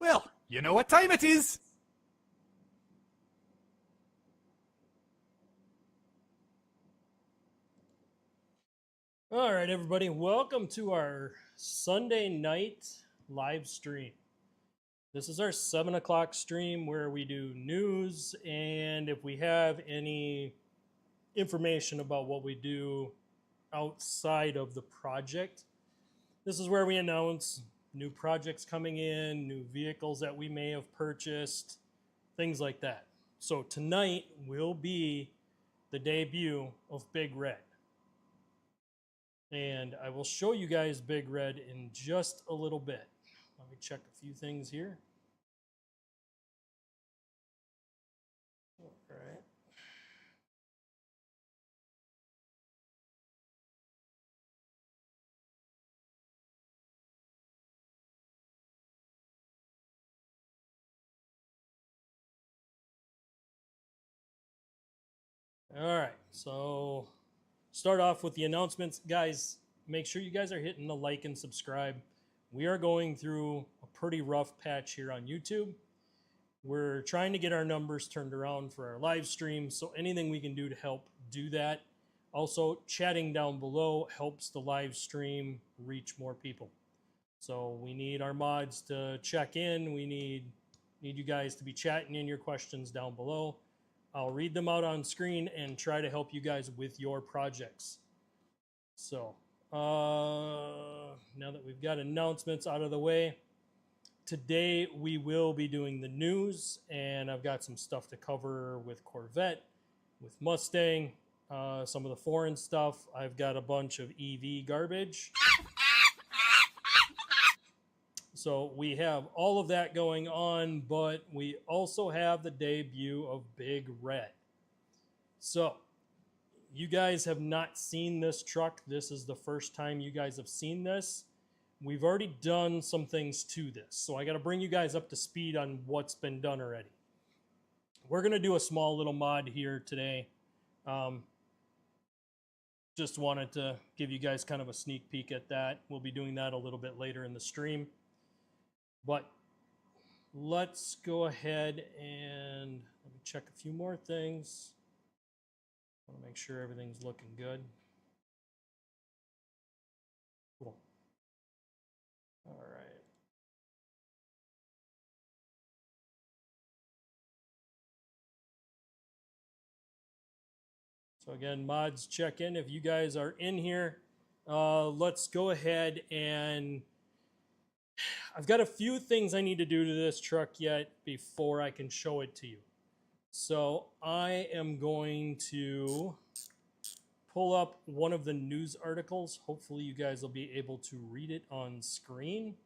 Well, you know what time it is. All right, everybody, welcome to our Sunday night live stream. This is our 7 o'clock stream where we do news, and if we have any information about what we do outside of the project, this is where we announce new projects coming in, new vehicles that we may have purchased, things like that. So tonight will be the debut of Big Red. And I will show you guys Big Red in just a little bit. Let me check a few things here. All right. All right. So start off with the announcements. Guys, make sure you guys are hitting the like and subscribe. We are going through a pretty rough patch here on YouTube. We're trying to get our numbers turned around for our live stream, so anything we can do to help do that. Also, chatting down below helps the live stream reach more people. So we need our mods to check in. We need you guys to be chatting in your questions down below. I'll read them out on screen and try to help you guys with your projects. So now that we've got announcements out of the way, today we will be doing the news, and I've got some stuff to cover with Corvette, with Mustang, some of the foreign stuff. I've got a bunch of EV garbage. So we have all of that going on, but we also have the debut of Big Red. So you guys have not seen this truck. This is the first time you guys have seen this. We've already done some things to this, so I got to bring you guys up to speed on what's been done already. We're going to do a small little mod here today. Just wanted to give you guys kind of a sneak peek at that. We'll be doing that a little bit later in the stream. But let's go ahead and let me check a few more things. I want to make sure everything's looking good. Cool. All right. So again, mods, check in if you guys are in here. Let's go ahead and I've got a few things I need to do to this truck yet before I can show it to you. So I am going to pull up one of the news articles. Hopefully you guys will be able to read it on screen,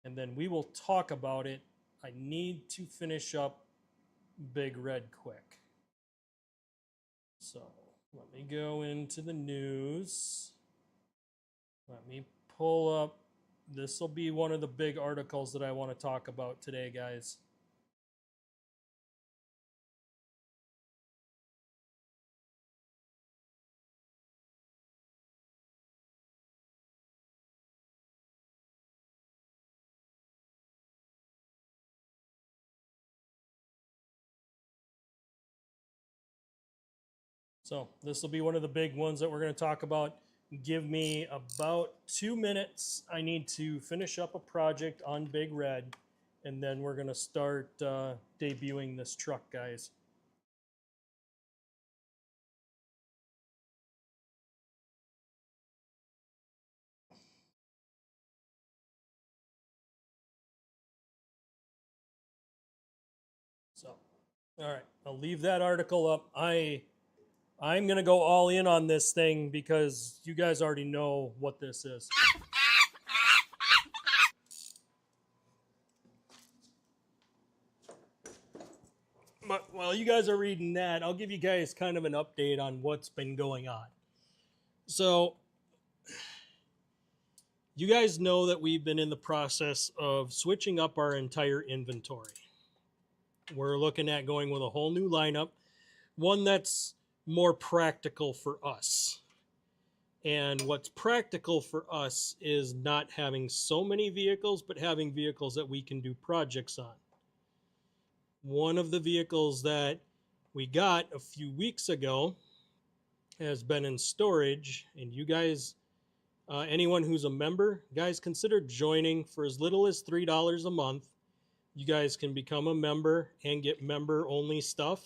and then we will talk about it. I need to finish up Big Red quick. So let me go into the news. Let me pull up. This will be one of the big articles that I want to talk about today, guys. So this will be one of the big ones that we're going to talk about. Give me about 2 minutes. I need to finish up a project on Big Red, and then we're going to start debuting this truck, guys. So, all right, I'll leave that article up. I'm going to go all in on this thing because you guys already know what this is. But while you guys are reading that, I'll give you guys kind of an update on what's been going on. So, you guys know that we've been in the process of switching up our entire inventory. We're looking at going with a whole new lineup, one that's more practical for us. And what's practical for us is not having so many vehicles, but having vehicles that we can do projects on. One of the vehicles that we got a few weeks ago has been in storage, and you guys, anyone who's a member, guys, consider joining for as little as $3 a month. You guys can become a member and get member-only stuff.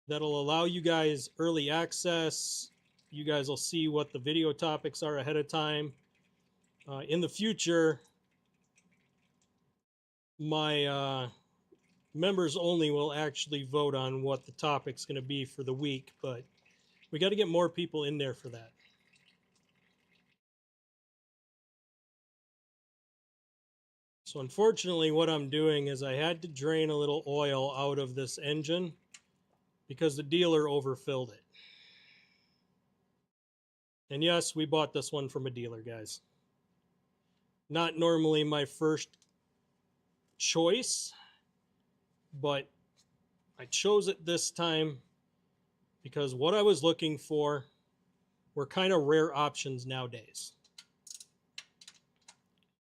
That'll allow you guys early access. You guys will see what the video topics are ahead of time. In the future, my members only will actually vote on what the topic's going to be for the week, but we got to get more people in there for that. So unfortunately, what I'm doing is I had to drain a little oil out of this engine because the dealer overfilled it. And yes, we bought this one from a dealer, guys. Not normally my first choice, but I chose it this time because what I was looking for were kind of rare options nowadays.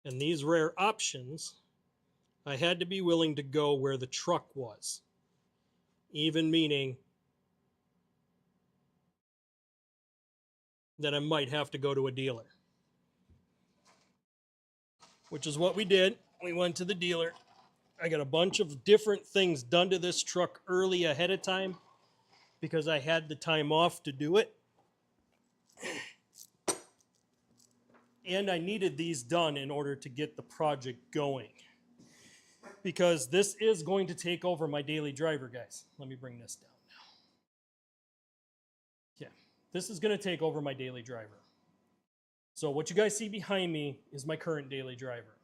And these rare options, I had to be willing to go where the truck was. Even meaning that I might have to go to a dealer. Which is what we did. We went to the dealer. I got a bunch of different things done to this truck early ahead of time because I had the time off to do it. And I needed these done in order to get the project going. Because this is going to take over my daily driver, guys. Let me bring this down now. Yeah, this is going to take over my daily driver. So what you guys see behind me is my current daily driver.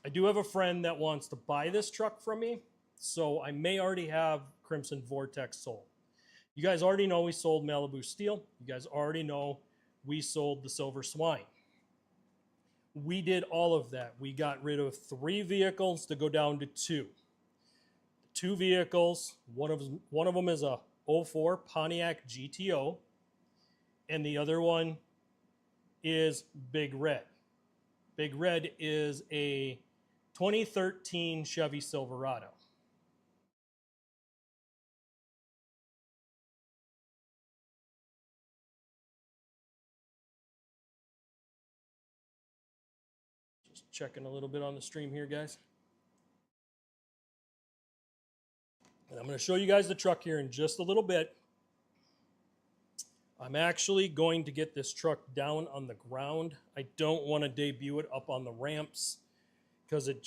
I do have a friend that wants to buy this truck from me, so I may already have Crimson Vortec sold. You guys already know we sold Malibu Steel. You guys already know we sold the Silver Swine. We did all of that. We got rid of 3 vehicles to go down to 2. 2 vehicles, one of them is a 04 Pontiac GTO, and the other one is Big Red. Big Red is a 2013 Chevy Silverado. Just checking a little bit on the stream here, guys. And I'm going to show you guys the truck here in just a little bit. I'm actually going to get this truck down on the ground. I don't want to debut it up on the ramps because it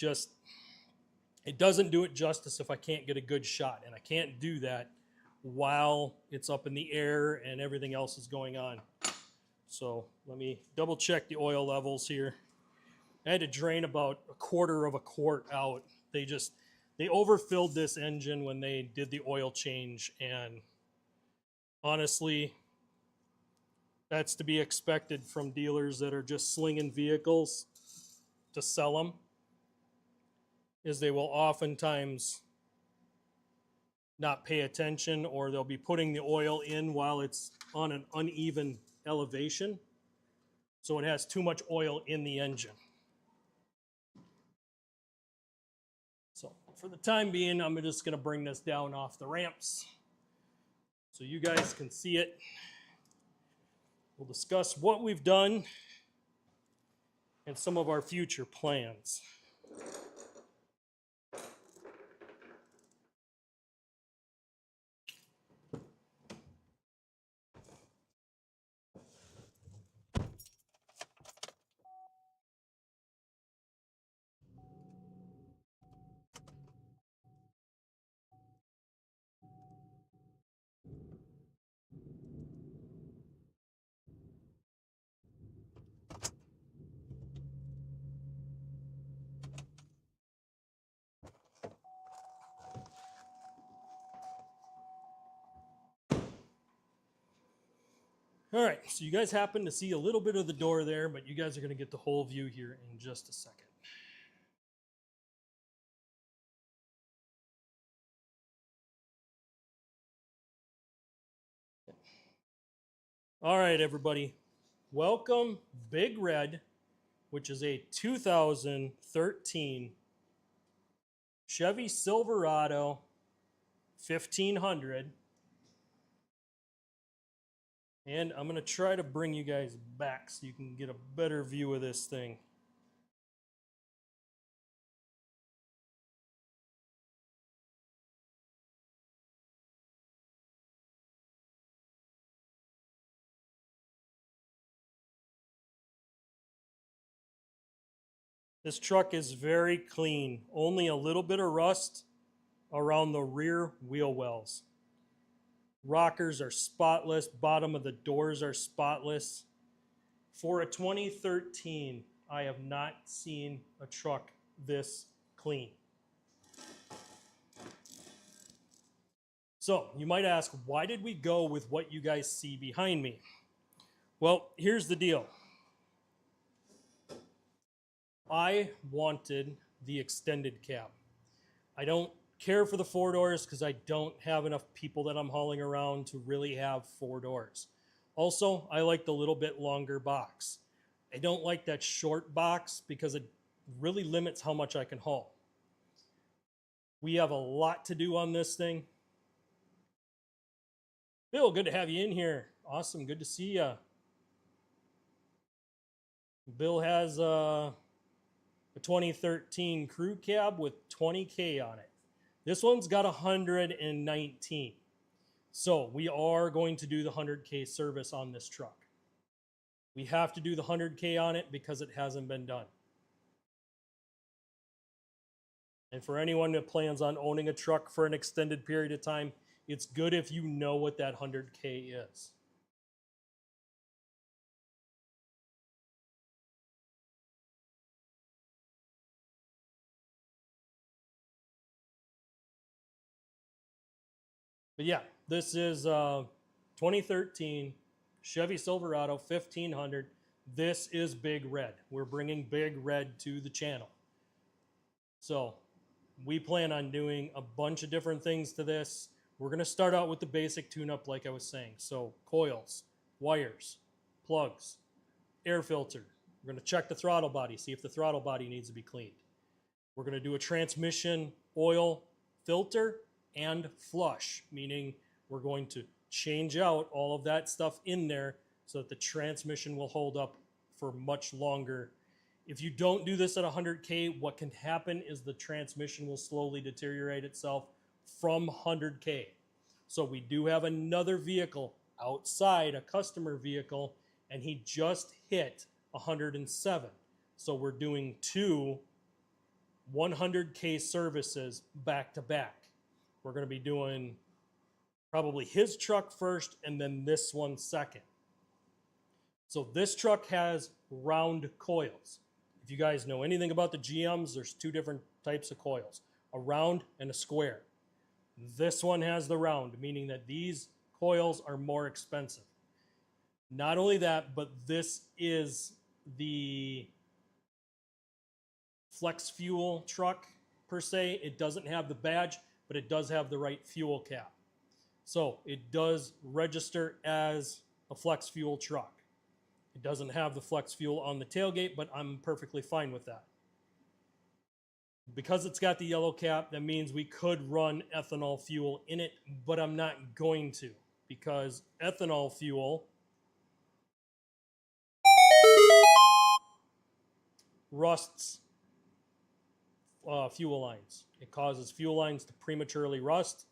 doesn't do it justice if I can't get a good shot. And I can't do that while it's up in the air and everything else is going on. So let me double check the oil levels here. I had to drain about 1/4 of a quart out. They overfilled this engine when they did the oil change, and honestly, that's to be expected from dealers that are just slinging vehicles to sell them, is they will oftentimes not pay attention, or they'll be putting the oil in while it's on an uneven elevation, so it has too much oil in the engine. So for the time being, I'm just going to bring this down off the ramps so you guys can see it. We'll discuss what we've done and some of our future plans. All right, so you guys happen to see a little bit of the door there, but you guys are going to get the whole view here in just a second. All right, everybody. Welcome, Big Red, which is a 2013 Chevy Silverado 1500. And I'm going to try to bring you guys back so you can get a better view of this thing. This truck is very clean, only a little bit of rust around the rear wheel wells. Rockers are spotless, bottom of the doors are spotless. For a 2013, I have not seen a truck this clean. So you might ask, why did we go with what you guys see behind me? Well, here's the deal. I wanted the extended cab. I don't care for the 4 doors because I don't have enough people that I'm hauling around to really have 4 doors. Also, I like the little bit longer box. I don't like that short box because it really limits how much I can haul. We have a lot to do on this thing. Bill, good to have you in here. Awesome, good to see you. Bill has a 2013 crew cab with 20K on it. This one's got 119. So we are going to do the 100K service on this truck. We have to do the 100K on it because it hasn't been done. And for anyone that plans on owning a truck for an extended period of time, it's good if you know what that 100K is. But yeah, this is 2013 Chevy Silverado 1500. This is Big Red. We're bringing Big Red to the channel. So we plan on doing a bunch of different things to this. We're going to start out with the basic tune-up like I was saying. So coils, wires, plugs, air filter. We're going to check the throttle body, see if the throttle body needs to be cleaned. We're going to do a transmission oil filter and flush, meaning we're going to change out all of that stuff in there so that the transmission will hold up for much longer. If you don't do this at 100K, what can happen is the transmission will slowly deteriorate itself from 100K. So we do have another vehicle outside, a customer vehicle, and he just hit 107. So we're doing 2 100K services back to back. We're going to be doing probably his truck first and then this one second. So this truck has round coils. If you guys know anything about the GMs, there's 2 different types of coils, a round and a square. This one has the round, meaning that these coils are more expensive. Not only that, but this is the flex fuel truck per se. It doesn't have the badge, but it does have the right fuel cap. So it does register as a flex fuel truck. It doesn't have the flex fuel on the tailgate, but I'm perfectly fine with that. Because it's got the yellow cap, that means we could run ethanol fuel in it, but I'm not going to because ethanol fuel rusts fuel lines. It causes fuel lines to prematurely rust.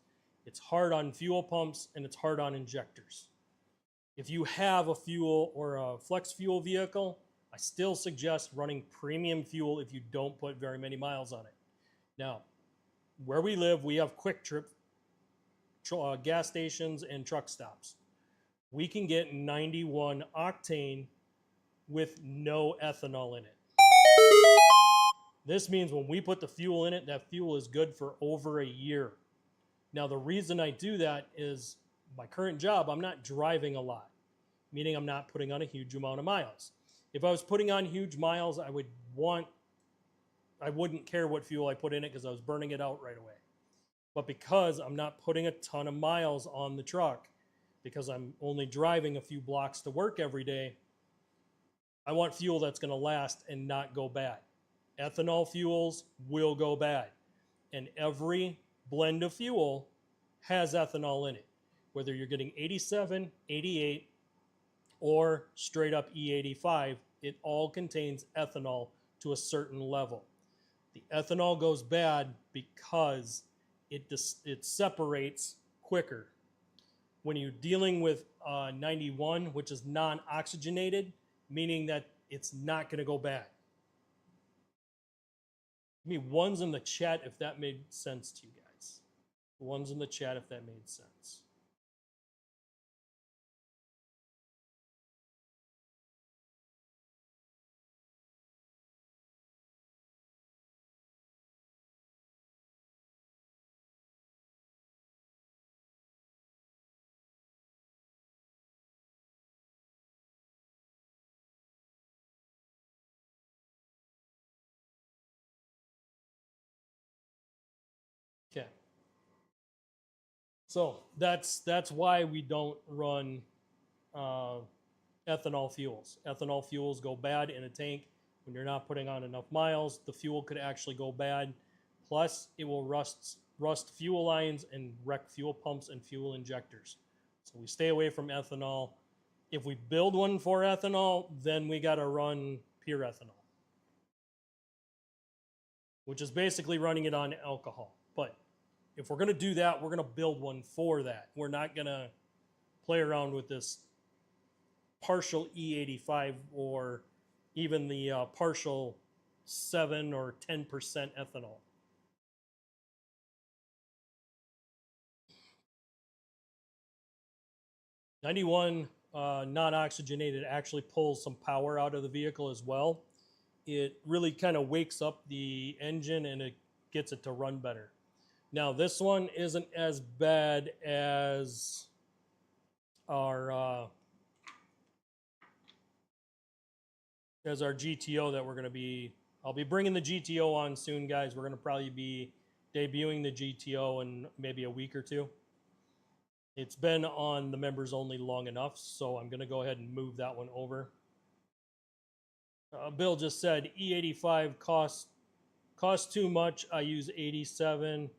It's hard on fuel pumps and it's hard on injectors. If you have a fuel or a flex fuel vehicle, I still suggest running premium fuel if you don't put very many miles on it. Now, where we live, we have quick trip gas stations and truck stops. We can get 91 octane with no ethanol in it. This means when we put the fuel in it, that fuel is good for over a year. Now, the reason I do that is my current job, I'm not driving a lot, meaning I'm not putting on a huge amount of miles. If I was putting on huge miles, I wouldn't care what fuel I put in it because I was burning it out right away. But because I'm not putting a ton of miles on the truck, because I'm only driving a few blocks to work every day, I want fuel that's going to last and not go bad. Ethanol fuels will go bad. And every blend of fuel has ethanol in it. Whether you're getting 87, 88, or straight up E85, it all contains ethanol to a certain level. The ethanol goes bad because it separates quicker. When you're dealing with 91, which is non-oxygenated, meaning that it's not going to go bad. Give me ones in the chat if that made sense to you guys. Ones in the chat if that made sense. Okay. So that's why we don't run ethanol fuels. Ethanol fuels go bad in a tank when you're not putting on enough miles. The fuel could actually go bad. Plus, it will rust fuel lines and wreck fuel pumps and fuel injectors. So we stay away from ethanol. If we build one for ethanol, then we got to run pure ethanol, which is basically running it on alcohol. But if we're going to do that, we're going to build one for that. We're not going to play around with this partial E85 or even the partial 7 or 10% ethanol. '91 non-oxygenated actually pulls some power out of the vehicle as well. It really kind of wakes up the engine and it gets it to run better. Now this one isn't as bad as our GTO that we're going to be. I'll be bringing the GTO on soon, guys. We're going to probably be debuting the GTO in maybe a week or two. It's been on the members only long enough, so I'm going to go ahead and move that one over. Bill just said E85 costs too much. I use 87.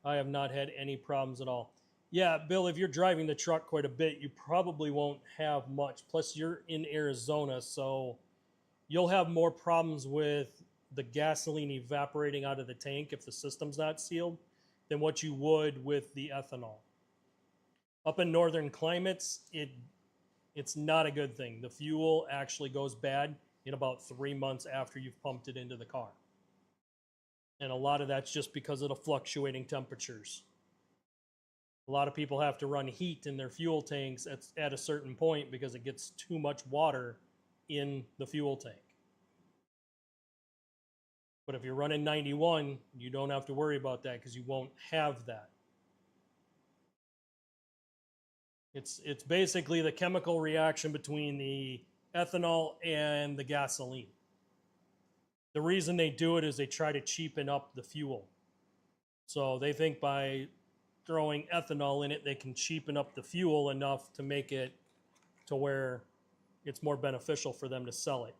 I have not had any problems at all. Yeah, Bill, if you're driving the truck quite a bit, you probably won't have much. Plus, you're in Arizona, so you'll have more problems with the gasoline evaporating out of the tank if the system's not sealed than what you would with the ethanol. Up in northern climates, it's not a good thing. The fuel actually goes bad in about 3 months after you've pumped it into the car. And a lot of that's just because of the fluctuating temperatures. A lot of people have to run heat in their fuel tanks at a certain point because it gets too much water in the fuel tank. But if you're running 91, you don't have to worry about that because you won't have that. It's basically the chemical reaction between the ethanol and the gasoline. The reason they do it is they try to cheapen up the fuel. So they think by throwing ethanol in it, they can cheapen up the fuel enough to make it to where it's more beneficial for them to sell it.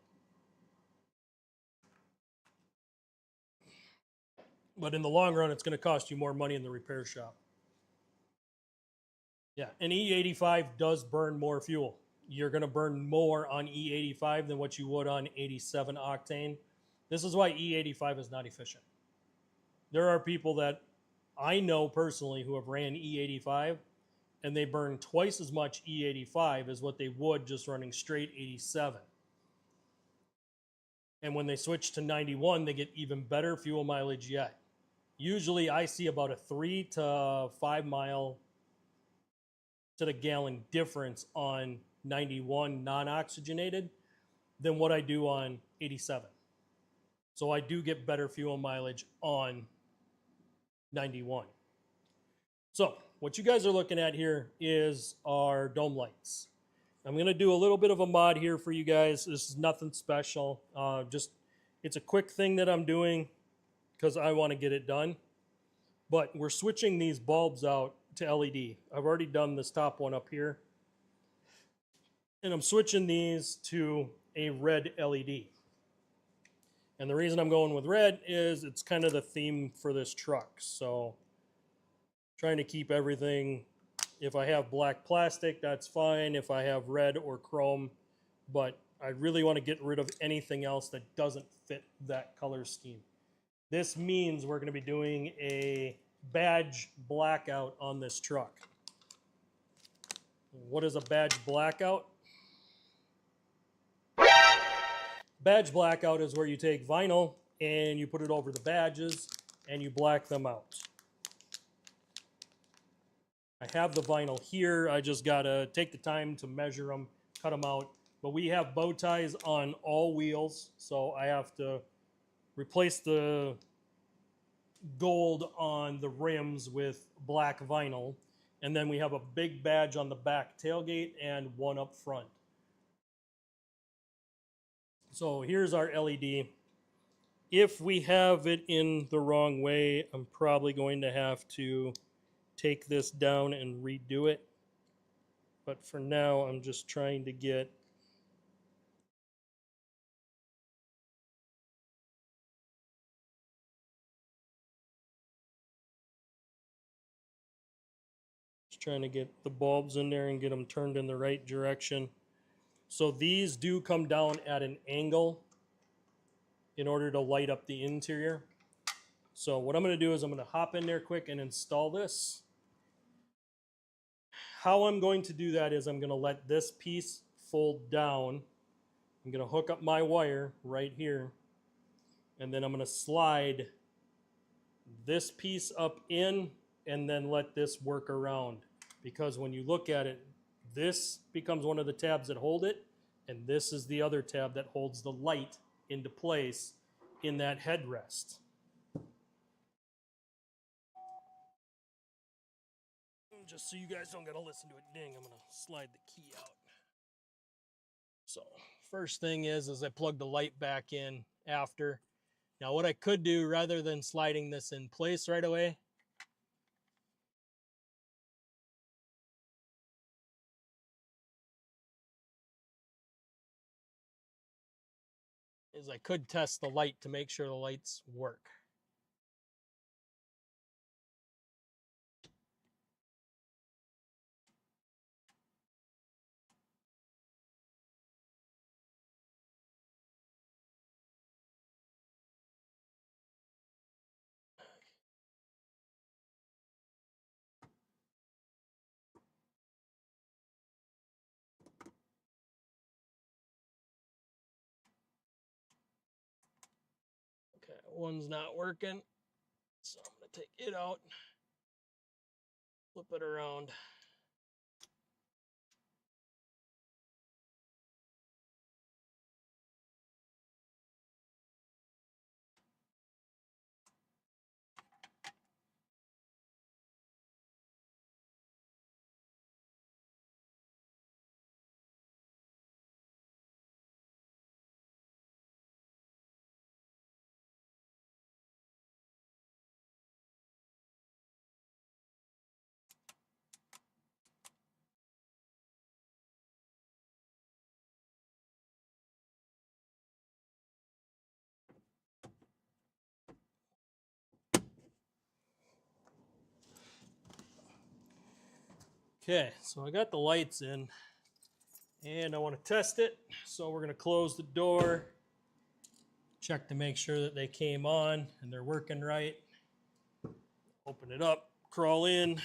But in the long run, it's going to cost you more money in the repair shop. Yeah, and E85 does burn more fuel. You're going to burn more on E85 than what you would on 87 octane. This is why E85 is not efficient. There are people that I know personally who have ran E85 and they burn twice as much E85 as what they would just running straight 87. And when they switch to 91, they get even better fuel mileage yet. Usually I see about a 3 to 5 mile to the gallon difference on 91 non-oxygenated than what I do on 87. So I do get better fuel mileage on 91. So what you guys are looking at here is our dome lights. I'm going to do a little bit of a mod here for you guys. This is nothing special. It's a quick thing that I'm doing because I want to get it done. But we're switching these bulbs out to LED. I've already done this top one up here. And I'm switching these to a red LED. And the reason I'm going with red is it's kind of the theme for this truck. So trying to keep everything, if I have black plastic, that's fine. If I have red or chrome, but I really want to get rid of anything else that doesn't fit that color scheme. This means we're going to be doing a badge blackout on this truck. What is a badge blackout? Badge blackout is where you take vinyl and you put it over the badges and you black them out. I have the vinyl here. I just got to take the time to measure them, cut them out. But we have bow ties on all wheels, so I have to replace the gold on the rims with black vinyl. And then we have a big badge on the back tailgate and one up front. So here's our LED. If we have it in the wrong way, I'm probably going to have to take this down and redo it. But for now, I'm just trying to get the bulbs in there and get them turned in the right direction. So these do come down at an angle in order to light up the interior. So what I'm going to do is I'm going to hop in there quick and install this. How I'm going to do that is I'm going to let this piece fold down. I'm going to hook up my wire right here, and then I'm going to slide this piece up in and then let this work around. Because when you look at it, this becomes one of the tabs that hold it, and this is the other tab that holds the light into place in that headrest. Just so you guys don't gotta listen to it ding, I'm gonna slide the key out. So first thing is I plug the light back in after. Now what I could do, rather than sliding this in place right away, is I could test the light to make sure the lights work. Okay, one's not working, so I'm gonna take it out, flip it around. Okay, so I got the lights in and I want to test it. So we're going to close the door, check to make sure that they came on and they're working right. Open it up, crawl in.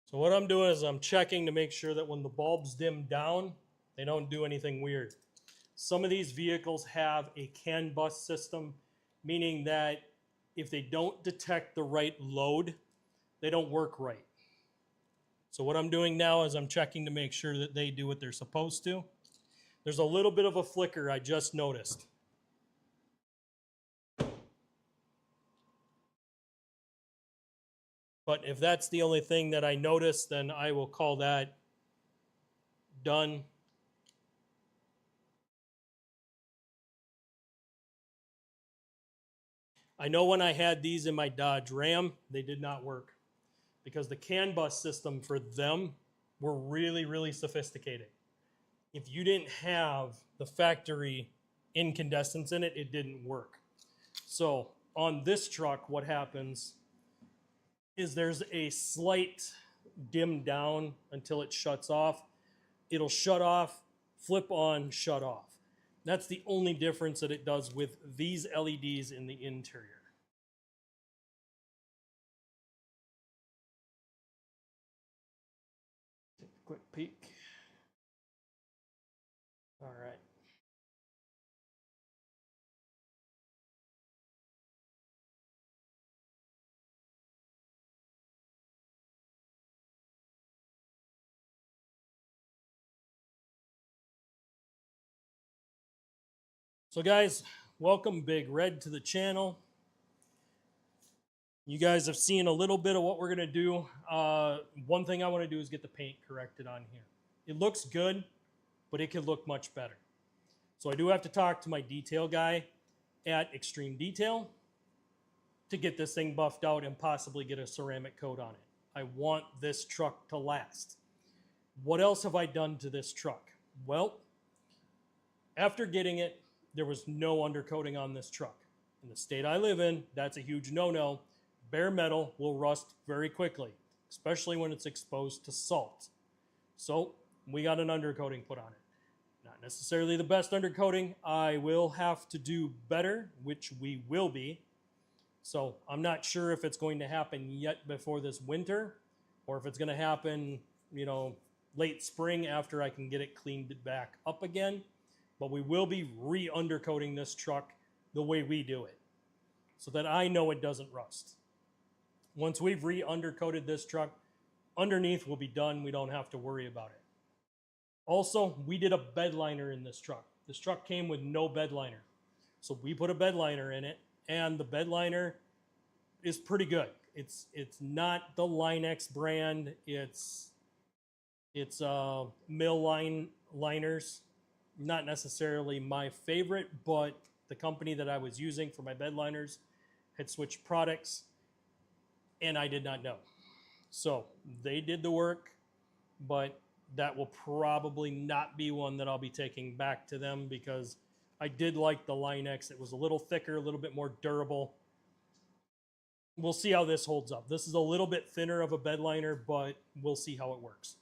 So what I'm doing is I'm checking to make sure that when the bulbs dim down, they don't do anything weird. Some of these vehicles have a CAN bus system, meaning that if they don't detect the right load, they don't work right. So what I'm doing now is I'm checking to make sure that they do what they're supposed to. There's a little bit of a flicker I just noticed. But if that's the only thing that I notice, then I will call that done. I know when I had these in my Dodge Ram, they did not work because the CAN bus system for them were really, really sophisticated. If you didn't have the factory incandescents in it, it didn't work. So on this truck, what happens is there's a slight dim down until it shuts off. It'll shut off, flip on, shut off. That's the only difference that it does with these LEDs in the interior. Take a quick peek. All right. So guys, welcome Big Red to the channel. You guys have seen a little bit of what we're gonna do. One thing I wanna do is get the paint corrected on here. It looks good, but it could look much better. So I do have to talk to my detail guy at Extreme Detail to get this thing buffed out and possibly get a ceramic coat on it. I want this truck to last. What else have I done to this truck? Well, after getting it, there was no undercoating on this truck. In the state I live in, that's a huge no-no. Bare metal will rust very quickly, especially when it's exposed to salt. So we got an undercoating put on it. Not necessarily the best undercoating. I will have to do better, which we will be. So I'm not sure if it's going to happen yet before this winter, or if it's going to happen, late spring after I can get it cleaned back up again. But we will be re-undercoating this truck the way we do it, so that I know it doesn't rust. Once we've re-undercoated this truck, underneath will be done. We don't have to worry about it. Also, we did a bed liner in this truck. This truck came with no bed liner. So we put a bed liner in it, and the bed liner is pretty good. It's not the Line-X brand. It's mill liners. Not necessarily my favorite, but the company that I was using for my bed liners had switched products, and I did not know. So they did the work, but that will probably not be one that I'll be taking back to them, because I did like the Line-X. It was a little thicker, a little bit more durable. We'll see how this holds up. This is a little bit thinner of a bed liner, but we'll see how it works.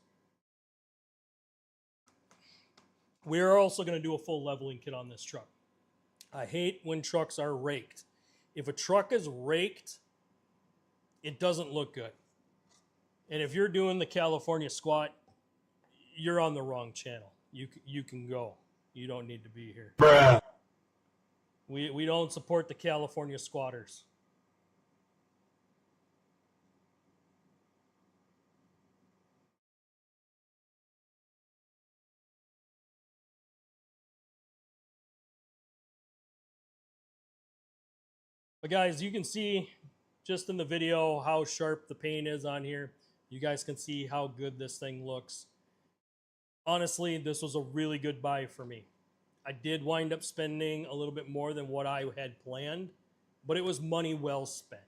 We're also going to do a full leveling kit on this truck. I hate when trucks are raked. If a truck is raked, it doesn't look good. And if you're doing the California squat, you're on the wrong channel. You can go. You don't need to be here. Bruh. We don't support the California squatters. But guys, you can see just in the video how sharp the paint is on here. You guys can see how good this thing looks. Honestly, this was a really good buy for me. I did wind up spending a little bit more than what I had planned, but it was money well spent.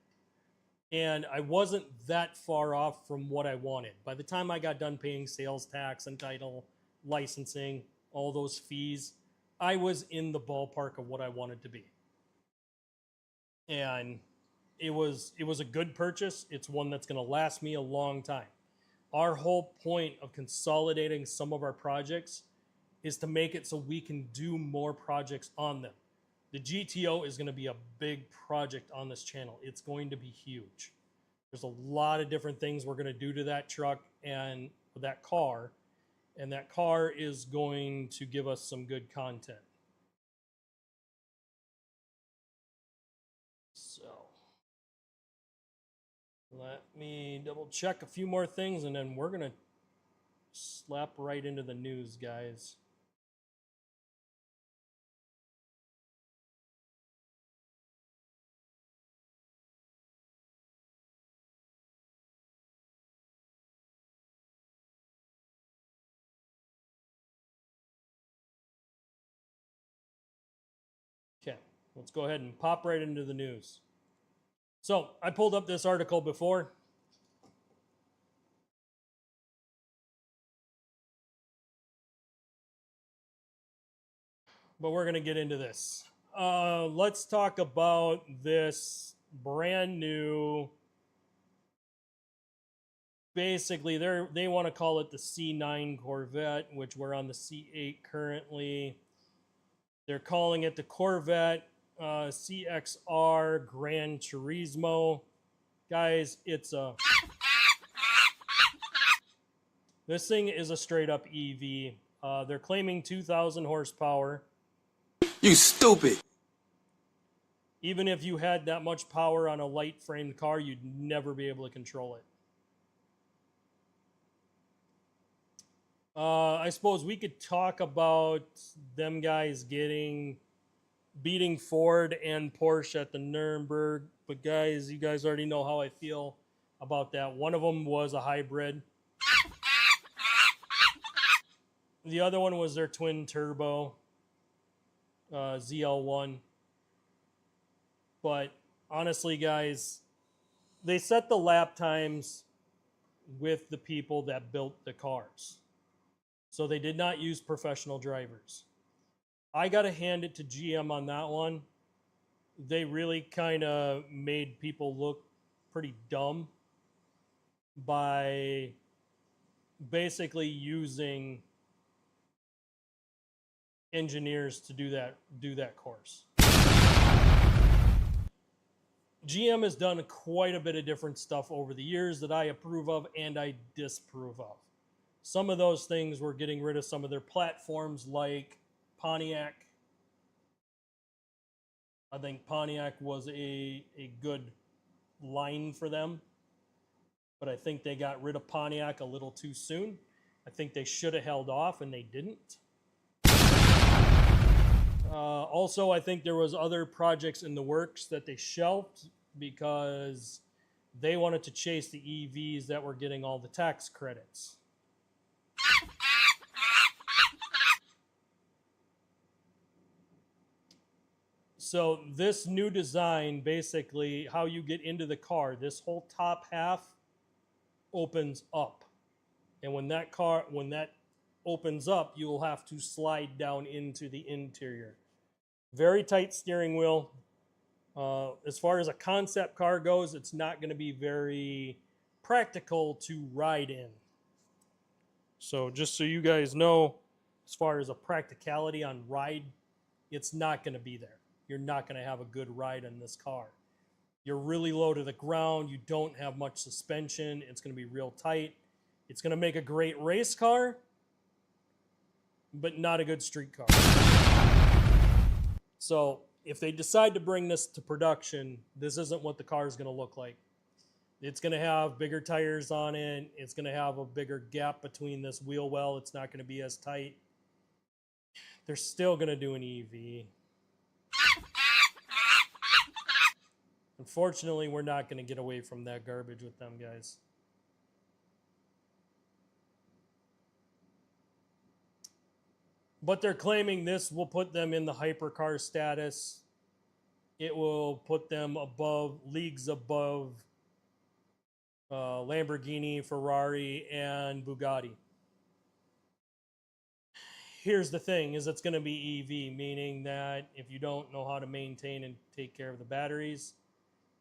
And I wasn't that far off from what I wanted. By the time I got done paying sales tax and title, licensing, all those fees, I was in the ballpark of what I wanted to be. And it was a good purchase. It's one that's going to last me a long time. Our whole point of consolidating some of our projects is to make it so we can do more projects on them. The GTO is going to be a big project on this channel. It's going to be huge. There's a lot of different things we're going to do to that truck and that car, and that car is going to give us some good content. So let me double check a few more things, and then we're going to slap right into the news, guys. Let's go ahead and pop right into the news. So I pulled up this article before. But we're going to get into this. Let's talk about this brand new. Basically, they want to call it the C9 Corvette, which we're on the C8 currently. They're calling it the Corvette CXR Gran Turismo. Guys, this thing is a straight up EV. They're claiming 2,000 horsepower. You stupid. Even if you had that much power on a light framed car, you'd never be able to control it. I suppose we could talk about them guys beating Ford and Porsche at the Nuremberg. But guys, you guys already know how I feel about that. One of them was a hybrid. The other one was their twin turbo ZL1. But honestly, guys, they set the lap times with the people that built the cars. So they did not use professional drivers. I got to hand it to GM on that one. They really kind of made people look pretty dumb by basically using engineers to do that course. GM has done quite a bit of different stuff over the years that I approve of and I disapprove of. Some of those things were getting rid of some of their platforms like Pontiac. I think Pontiac was a good line for them, but I think they got rid of Pontiac a little too soon. I think they should have held off and they didn't. Also, I think there was other projects in the works that they shelved because they wanted to chase the EVs that were getting all the tax credits. So this new design, basically how you get into the car, this whole top half opens up. And when that opens up, you will have to slide down into the interior. Very tight steering wheel. As far as a concept car goes, it's not going to be very practical to ride in. So just so you guys know, as far as a practicality on ride, it's not going to be there. You're not going to have a good ride in this car. You're really low to the ground. You don't have much suspension. It's going to be real tight. It's going to make a great race car, but not a good street car. So if they decide to bring this to production, this isn't what the car is going to look like. It's going to have bigger tires on it. It's going to have a bigger gap between this wheel well. It's not going to be as tight. They're still going to do an EV. Unfortunately, we're not going to get away from that garbage with them, guys. But they're claiming this will put them in the hypercar status. It will put them leagues above Lamborghini, Ferrari, and Bugatti. Here's the thing, is it's going to be EV, meaning that if you don't know how to maintain and take care of the batteries,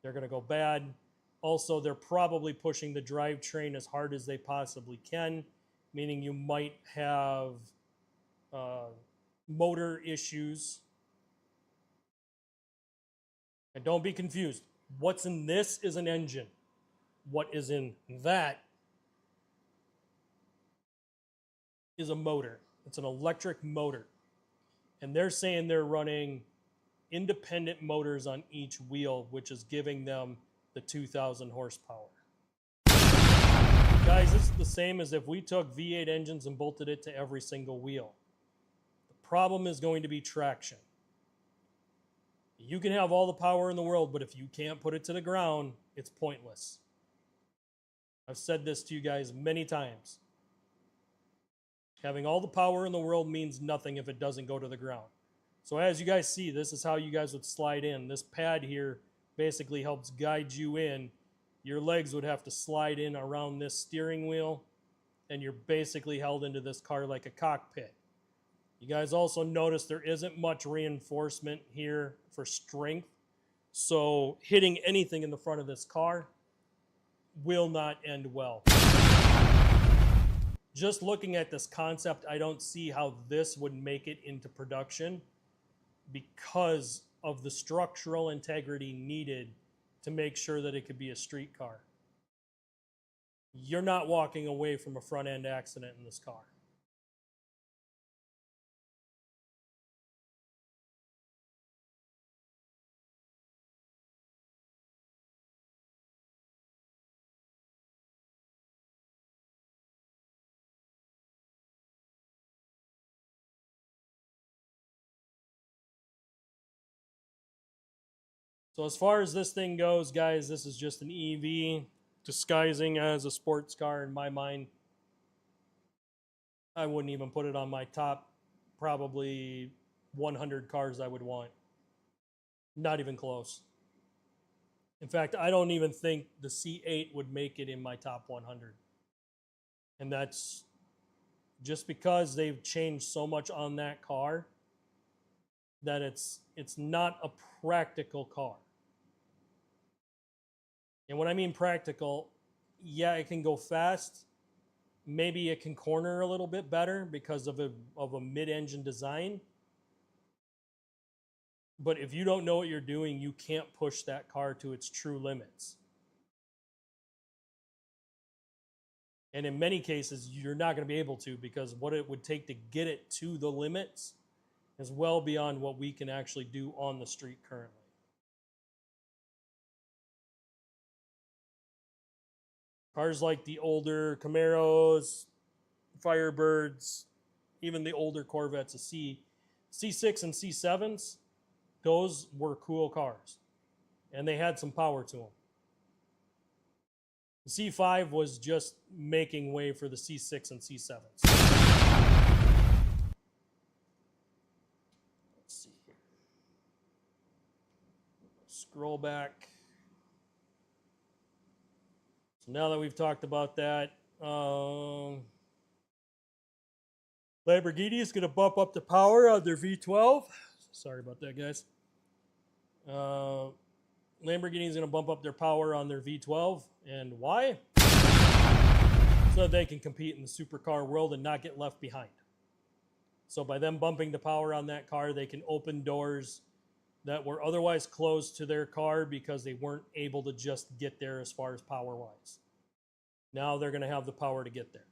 they're going to go bad. Also, they're probably pushing the drivetrain as hard as they possibly can, meaning you might have motor issues. And don't be confused. What's in this is an engine. What is in that is a motor. It's an electric motor. And they're saying they're running independent motors on each wheel, which is giving them the 2,000 horsepower. Guys, this is the same as if we took V8 engines and bolted it to every single wheel. The problem is going to be traction. You can have all the power in the world, but if you can't put it to the ground, it's pointless. I've said this to you guys many times. Having all the power in the world means nothing if it doesn't go to the ground. So as you guys see, this is how you guys would slide in. This pad here basically helps guide you in. Your legs would have to slide in around this steering wheel, and you're basically held into this car like a cockpit. You guys also notice there isn't much reinforcement here for strength, so hitting anything in the front of this car will not end well. Just looking at this concept, I don't see how this would make it into production because of the structural integrity needed to make sure that it could be a street car. You're not walking away from a front end accident in this car. So as far as this thing goes, guys, this is just an EV disguising as a sports car in my mind. I wouldn't even put it on my top probably 100 cars I would want. Not even close. In fact, I don't even think the C8 would make it in my top 100. And that's just because they've changed so much on that car that it's not a practical car. And when I mean practical, yeah, it can go fast. Maybe it can corner a little bit better because of a mid-engine design. But if you don't know what you're doing, you can't push that car to its true limits. And in many cases, you're not going to be able to, because what it would take to get it to the limits is well beyond what we can actually do on the street currently. Cars like the older Camaros, Firebirds, even the older Corvettes, the C6 and C7s, those were cool cars. And they had some power to them. The C5 was just making way for the C6 and C7s. Let's see here. Scroll back. So now that we've talked about that, Lamborghini is going to bump up the power on their V12. Sorry about that, guys. Lamborghini is going to bump up their power on their V12. And why? So that they can compete in the supercar world and not get left behind. So by them bumping the power on that car, they can open doors that were otherwise closed to their car because they weren't able to just get there as far as power-wise. Now they're going to have the power to get there.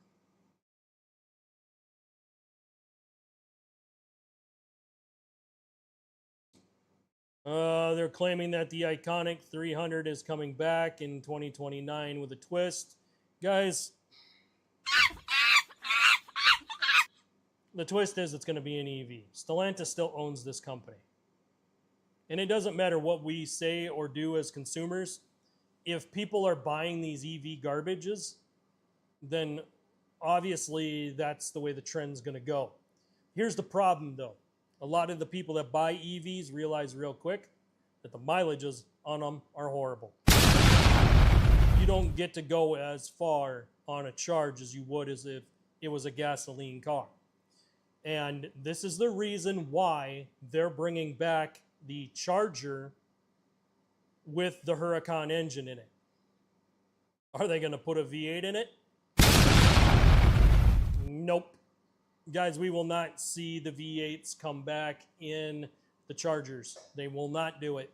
They're claiming that the iconic 300 is coming back in 2029 with a twist. Guys, the twist is it's going to be an EV. Stellantis still owns this company. And it doesn't matter what we say or do as consumers. If people are buying these EV garbages, then obviously that's the way the trend's going to go. Here's the problem, though. A lot of the people that buy EVs realize real quick that the mileages on them are horrible. You don't get to go as far on a charge as you would as if it was a gasoline car. And this is the reason why they're bringing back the Charger with the Huracan engine in it. Are they going to put a V8 in it? Nope. Guys, we will not see the V8s come back in the Chargers. They will not do it.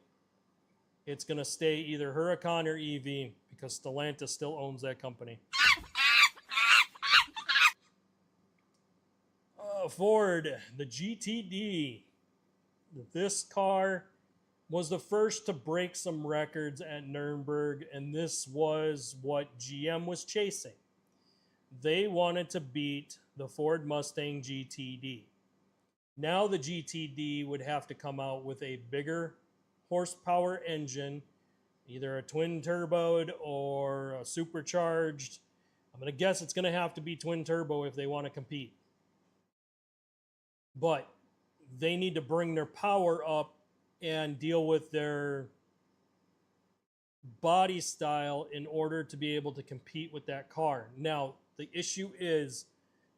It's going to stay either Huracan or EV because Stellantis still owns that company. Ford, the GTD. This car was the first to break some records at Nürburgring, and this was what GM was chasing. They wanted to beat the Ford Mustang GTD. Now the GTD would have to come out with a bigger horsepower engine, either a twin turboed or a supercharged. I'm going to guess it's going to have to be twin turbo if they want to compete. But they need to bring their power up and deal with their body style in order to be able to compete with that car. Now, the issue is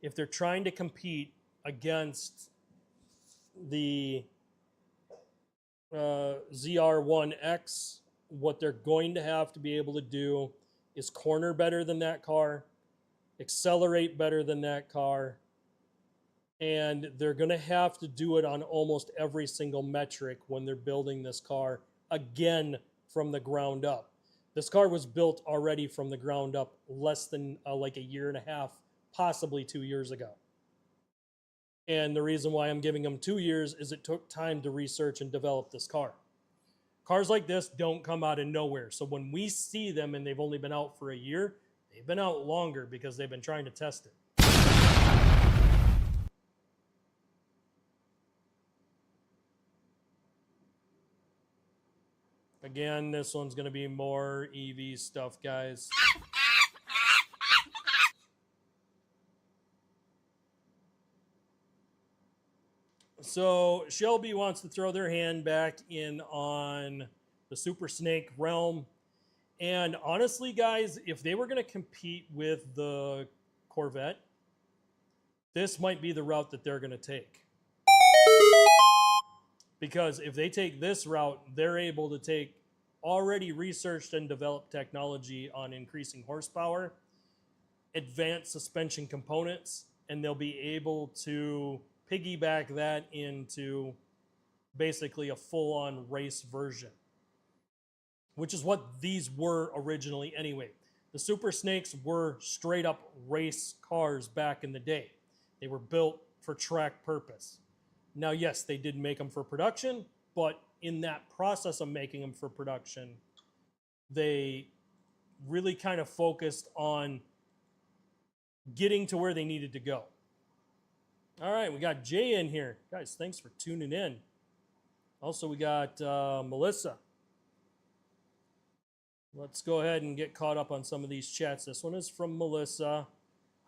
if they're trying to compete against the ZR1X, what they're going to have to be able to do is corner better than that car, accelerate better than that car, and they're going to have to do it on almost every single metric when they're building this car again from the ground up. This car was built already from the ground up less than like a year and a half, possibly 2 years ago. And the reason why I'm giving them 2 years is it took time to research and develop this car. Cars like this don't come out of nowhere. So when we see them and they've only been out for a year, they've been out longer because they've been trying to test it. Again, this one's going to be more EV stuff, guys. So Shelby wants to throw their hand back in on the Super Snake realm. And honestly, guys, if they were going to compete with the Corvette, this might be the route that they're going to take. Because if they take this route, they're able to take already researched and developed technology on increasing horsepower, advanced suspension components, and they'll be able to piggyback that into basically a full-on race version, which is what these were originally anyway. The Super Snakes were straight up race cars back in the day. They were built for track purpose. Now, yes, they did make them for production, but in that process of making them for production, they really kind of focused on getting to where they needed to go. All right, we got Jay in here. Guys, thanks for tuning in. Also, we got Melissa. Let's go ahead and get caught up on some of these chats. This one is from Melissa.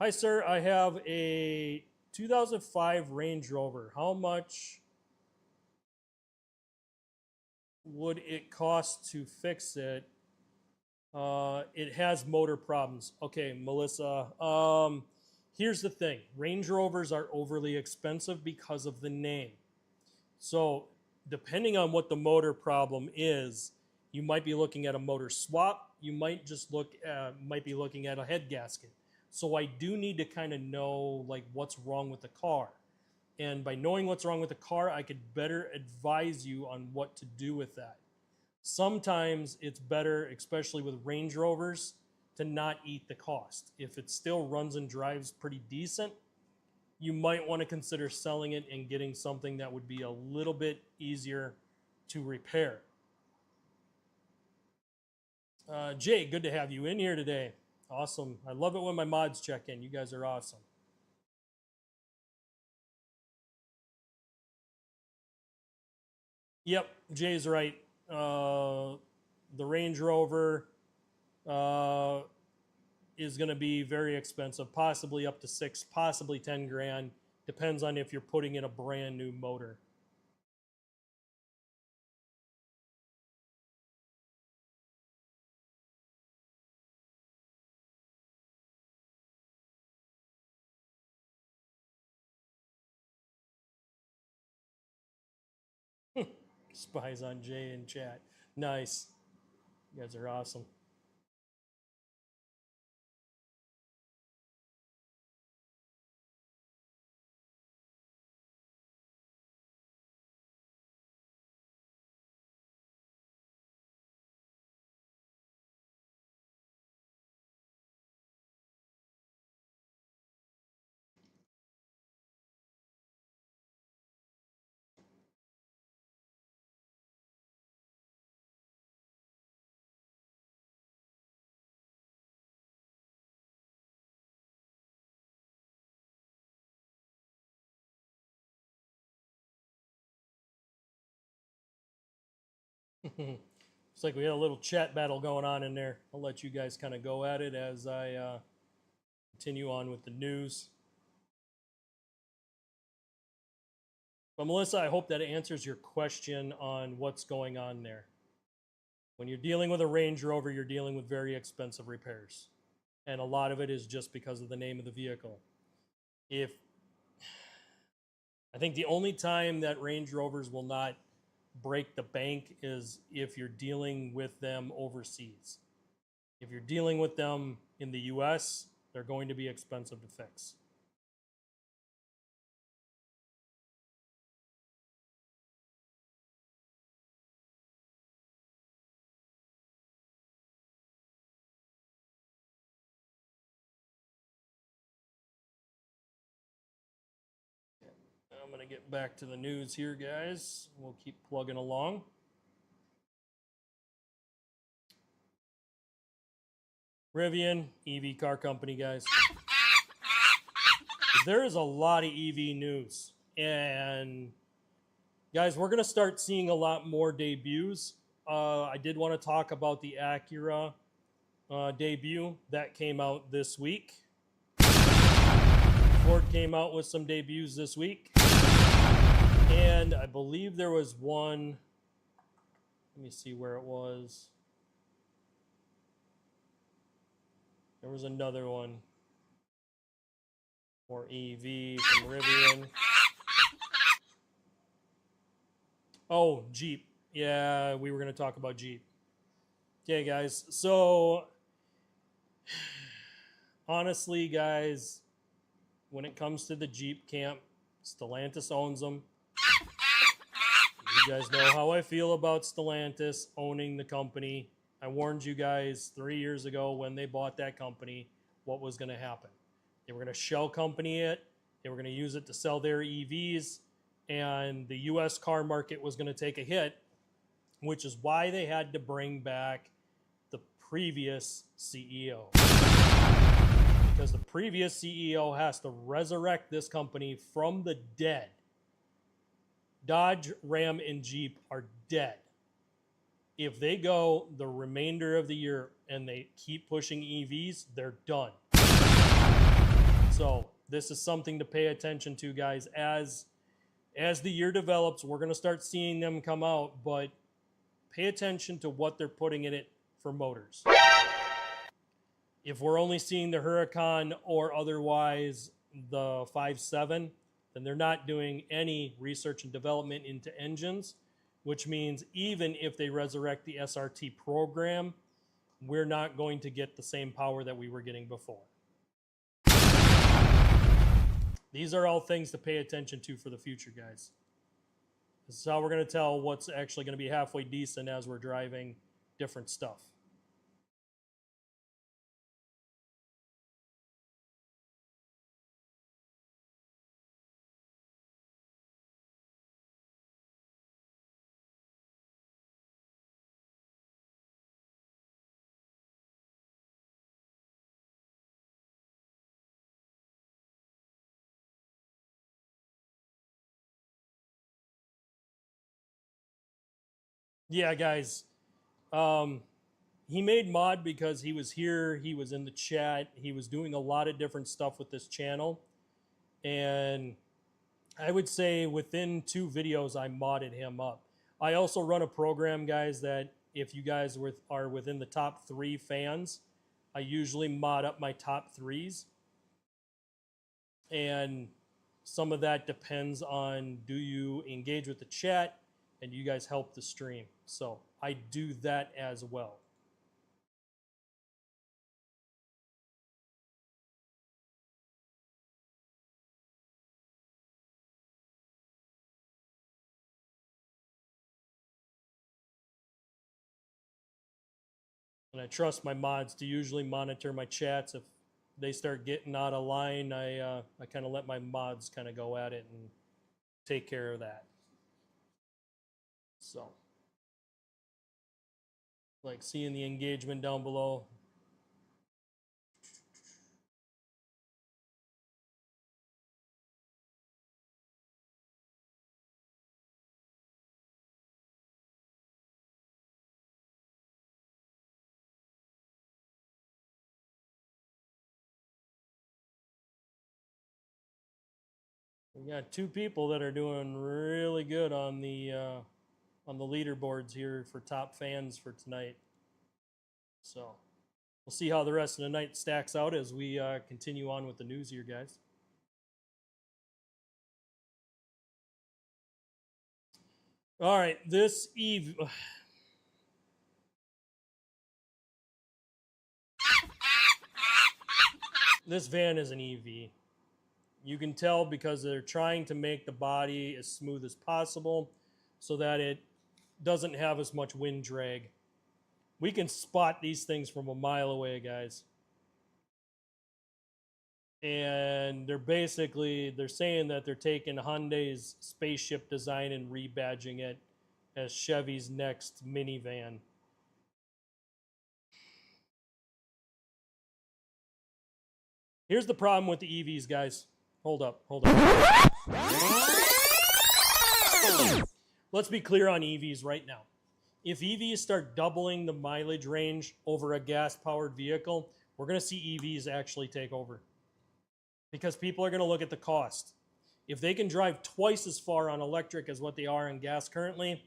Hi, sir. I have a 2005 Range Rover. How much would it cost to fix it? It has motor problems. Okay, Melissa. Here's the thing. Range Rovers are overly expensive because of the name. So depending on what the motor problem is, you might be looking at a motor swap. You might just might be looking at a head gasket. So I do need to kind of know like what's wrong with the car. And by knowing what's wrong with the car, I could better advise you on what to do with that. Sometimes it's better, especially with Range Rovers, to not eat the cost. If it still runs and drives pretty decent, you might want to consider selling it and getting something that would be a little bit easier to repair. Jay, good to have you in here today. Awesome. I love it when my mods check in. You guys are awesome. Yep, Jay's right. The Range Rover is going to be very expensive, possibly up to 6, possibly 10 grand. Depends on if you're putting in a brand new motor. Spies on Jay in chat. Nice. You guys are awesome. Looks like we had a little chat battle going on in there. I'll let you guys kind of go at it as I continue on with the news. But Melissa, I hope that answers your question on what's going on there. When you're dealing with a Range Rover, you're dealing with very expensive repairs. And a lot of it is just because of the name of the vehicle. I think the only time that Range Rovers will not break the bank is if you're dealing with them overseas. If you're dealing with them in the US, they're going to be expensive to fix. I'm going to get back to the news here, guys. We'll keep plugging along. Rivian, EV car company, guys. There is a lot of EV news. And, guys, we're going to start seeing a lot more debuts. I did want to talk about the Acura debut that came out this week. Ford came out with some debuts this week. And I believe there was one, let me see where it was. There was another one for EV from Rivian. Oh, Jeep. Yeah, we were going to talk about Jeep. Okay, guys. So, honestly, guys, when it comes to the Jeep camp, Stellantis owns them. You guys know how I feel about Stellantis owning the company. I warned you guys 3 years ago when they bought that company what was going to happen. They were going to shell company it. They were going to use it to sell their EVs. And the U.S. car market was going to take a hit, which is why they had to bring back the previous CEO. Because the previous CEO has to resurrect this company from the dead. Dodge, Ram, and Jeep are dead. If they go the remainder of the year and they keep pushing EVs, they're done. So this is something to pay attention to, guys. As the year develops, we're going to start seeing them come out, but pay attention to what they're putting in it for motors. If we're only seeing the Huracan or otherwise the 5.7, then they're not doing any research and development into engines, which means even if they resurrect the SRT program, we're not going to get the same power that we were getting before. These are all things to pay attention to for the future, guys. This is how we're going to tell what's actually going to be halfway decent as we're driving different stuff. Yeah, guys. He made mod because he was here, he was in the chat, he was doing a lot of different stuff with this channel. And I would say within 2 videos, I modded him up. I also run a program, guys, that if you guys are within the top 3 fans, I usually mod up my top 3s. And some of that depends on, do you engage with the chat and you guys help the stream? So I do that as well. And I trust my mods to usually monitor my chats. If they start getting out of line, I kind of let my mods kind of go at it and take care of that. So, like seeing the engagement down below. We got two people that are doing really good on the leaderboards here for top fans for tonight. So we'll see how the rest of the night stacks out as we continue on with the news here, guys. All right, this Eve. This van is an EV. You can tell because they're trying to make the body as smooth as possible so that it doesn't have as much wind drag. We can spot these things from a mile away, guys. And they're saying that they're taking Hyundai's spaceship design and rebadging it as Chevy's next minivan. Here's the problem with the EVs, guys. Hold up. Let's be clear on EVs right now. If EVs start doubling the mileage range over a gas-powered vehicle, we're going to see EVs actually take over. Because people are going to look at the cost. If they can drive twice as far on electric as what they are in gas currently,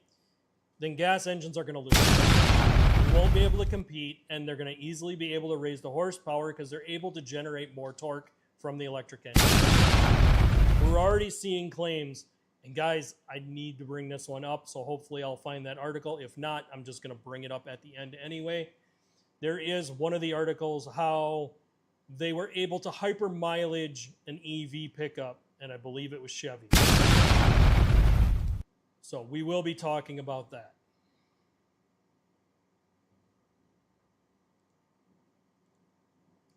then gas engines are going to lose. They won't be able to compete, and they're going to easily be able to raise the horsepower because they're able to generate more torque from the electric engine. We're already seeing claims, and guys, I need to bring this one up, so hopefully I'll find that article. If not, I'm just going to bring it up at the end anyway. There is one of the articles how they were able to hyper mileage an EV pickup, and I believe it was Chevy. So we will be talking about that.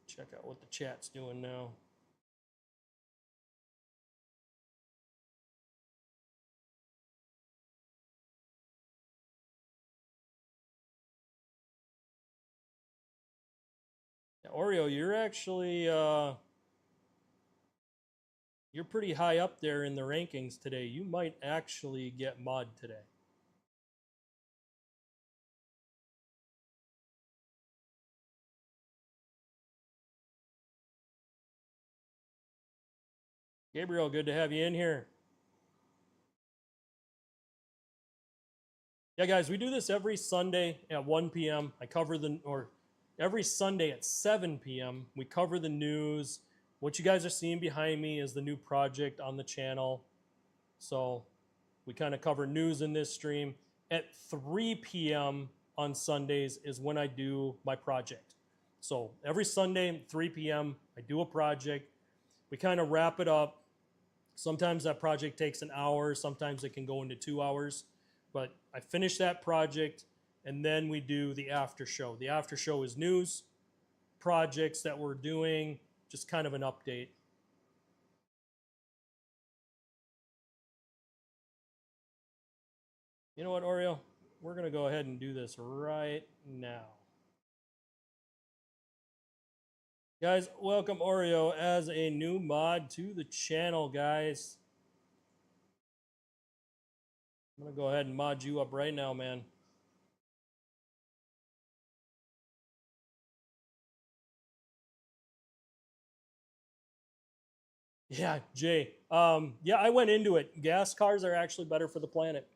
Check out what the chat's doing now. Yeah, Oreo, you're actually you're pretty high up there in the rankings today. You might actually get mod today. Gabriel, good to have you in here. Yeah, guys, we do this every Sunday at 1 p.m. Every Sunday at 7 p.m. We cover the news. What you guys are seeing behind me is the new project on the channel. So we kind of cover news in this stream. At 3 p.m. on Sundays is when I do my project. So every Sunday, 3 p.m., I do a project. We kind of wrap it up. Sometimes that project takes an hour. Sometimes it can go into 2 hours. But I finish that project, and then we do the after show. The after show is news, projects that we're doing, just kind of an update. You know what, Oreo? We're going to go ahead and do this right now. Guys, welcome Oreo as a new mod to the channel, guys. I'm going to go ahead and mod you up right now, man. Yeah, Jay. Yeah, I went into it. Gas cars are actually better for the planet.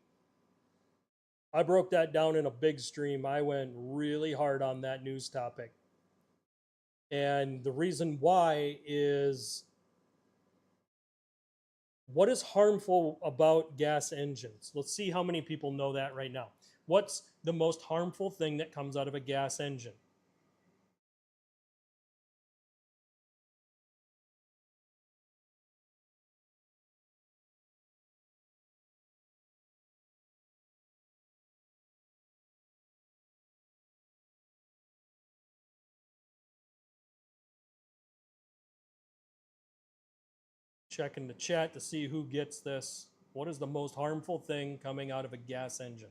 I broke that down in a big stream. I went really hard on that news topic. And the reason why is what is harmful about gas engines? Let's see how many people know that right now. What's the most harmful thing that comes out of a gas engine? Checking the chat to see who gets this. What is the most harmful thing coming out of a gas engine?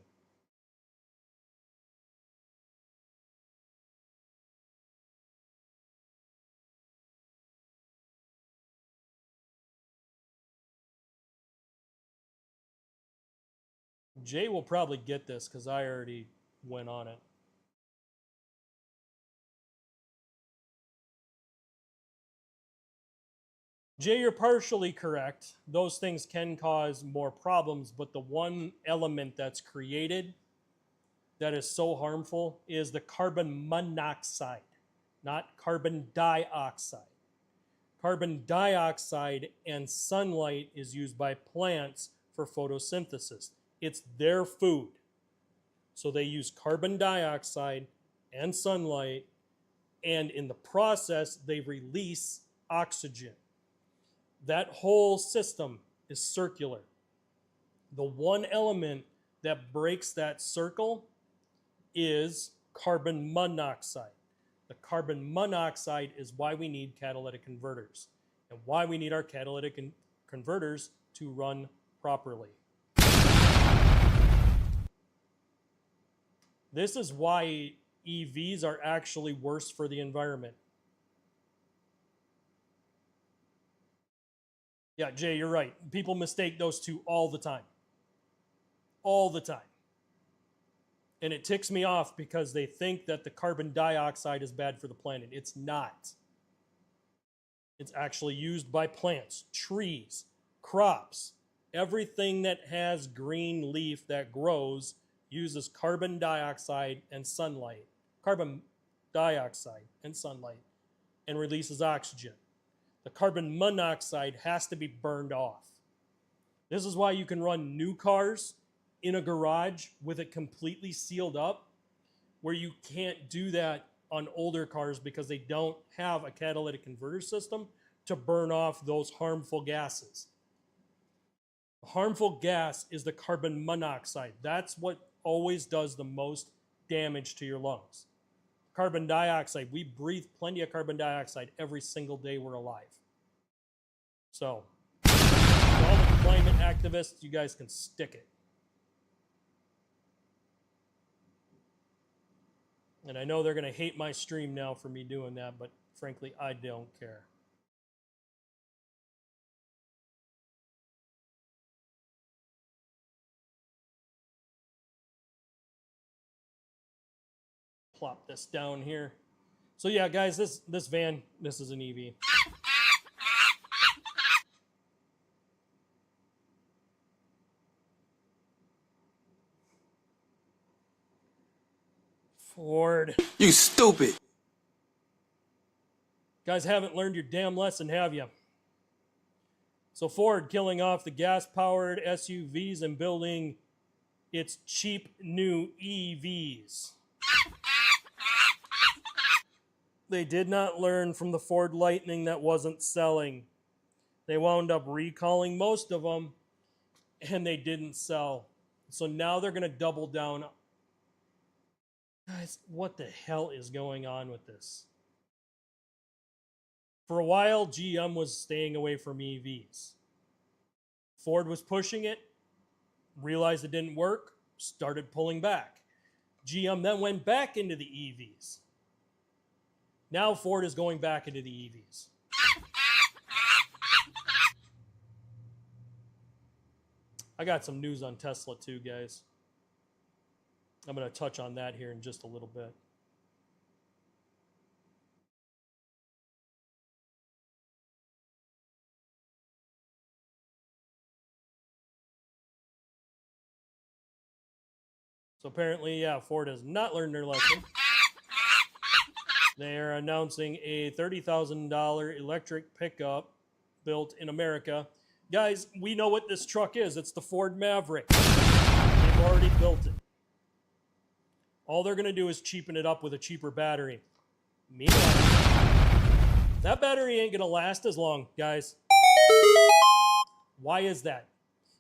Jay will probably get this because I already went on it. Jay, you're partially correct. Those things can cause more problems, but the one element that's created that is so harmful is the carbon monoxide, not carbon dioxide. Carbon dioxide and sunlight is used by plants for photosynthesis. It's their food. So they use carbon dioxide and sunlight, and in the process, they release oxygen. That whole system is circular. The one element that breaks that circle is carbon monoxide. The carbon monoxide is why we need catalytic converters and why we need our catalytic converters to run properly. This is why EVs are actually worse for the environment. Yeah, Jay, you're right. People mistake those two all the time. All the time. And it ticks me off because they think that the carbon dioxide is bad for the planet. It's not. It's actually used by plants, trees, crops. Everything that has green leaf that grows uses carbon dioxide and sunlight. Carbon dioxide and sunlight, and releases oxygen. The carbon monoxide has to be burned off. This is why you can run new cars in a garage with it completely sealed up, where you can't do that on older cars because they don't have a catalytic converter system to burn off those harmful gases. The harmful gas is the carbon monoxide. That's what always does the most damage to your lungs. Carbon dioxide, we breathe plenty of carbon dioxide every single day we're alive. So, all the climate activists, you guys can stick it. And I know they're going to hate my stream now for me doing that, but frankly, I don't care. Plop this down here. So yeah, guys, this van, this is an EV. Ford. You stupid. Guys haven't learned your damn lesson, have you? So Ford killing off the gas-powered SUVs and building its cheap new EVs. They did not learn from the Ford Lightning that wasn't selling. They wound up recalling most of them, and they didn't sell. So now they're going to double down. Guys, what the hell is going on with this? For a while, GM was staying away from EVs. Ford was pushing it, realized it didn't work, started pulling back. GM then went back into the EVs. Now Ford is going back into the EVs. I got some news on Tesla too, guys. I'm going to touch on that here in just a little bit. So apparently, yeah, Ford has not learned their lesson. They are announcing a $30,000 electric pickup built in America. Guys, we know what this truck is. It's the Ford Maverick. They've already built it. All they're going to do is cheapen it up with a cheaper battery. Meanwhile, that battery ain't going to last as long, guys. Why is that?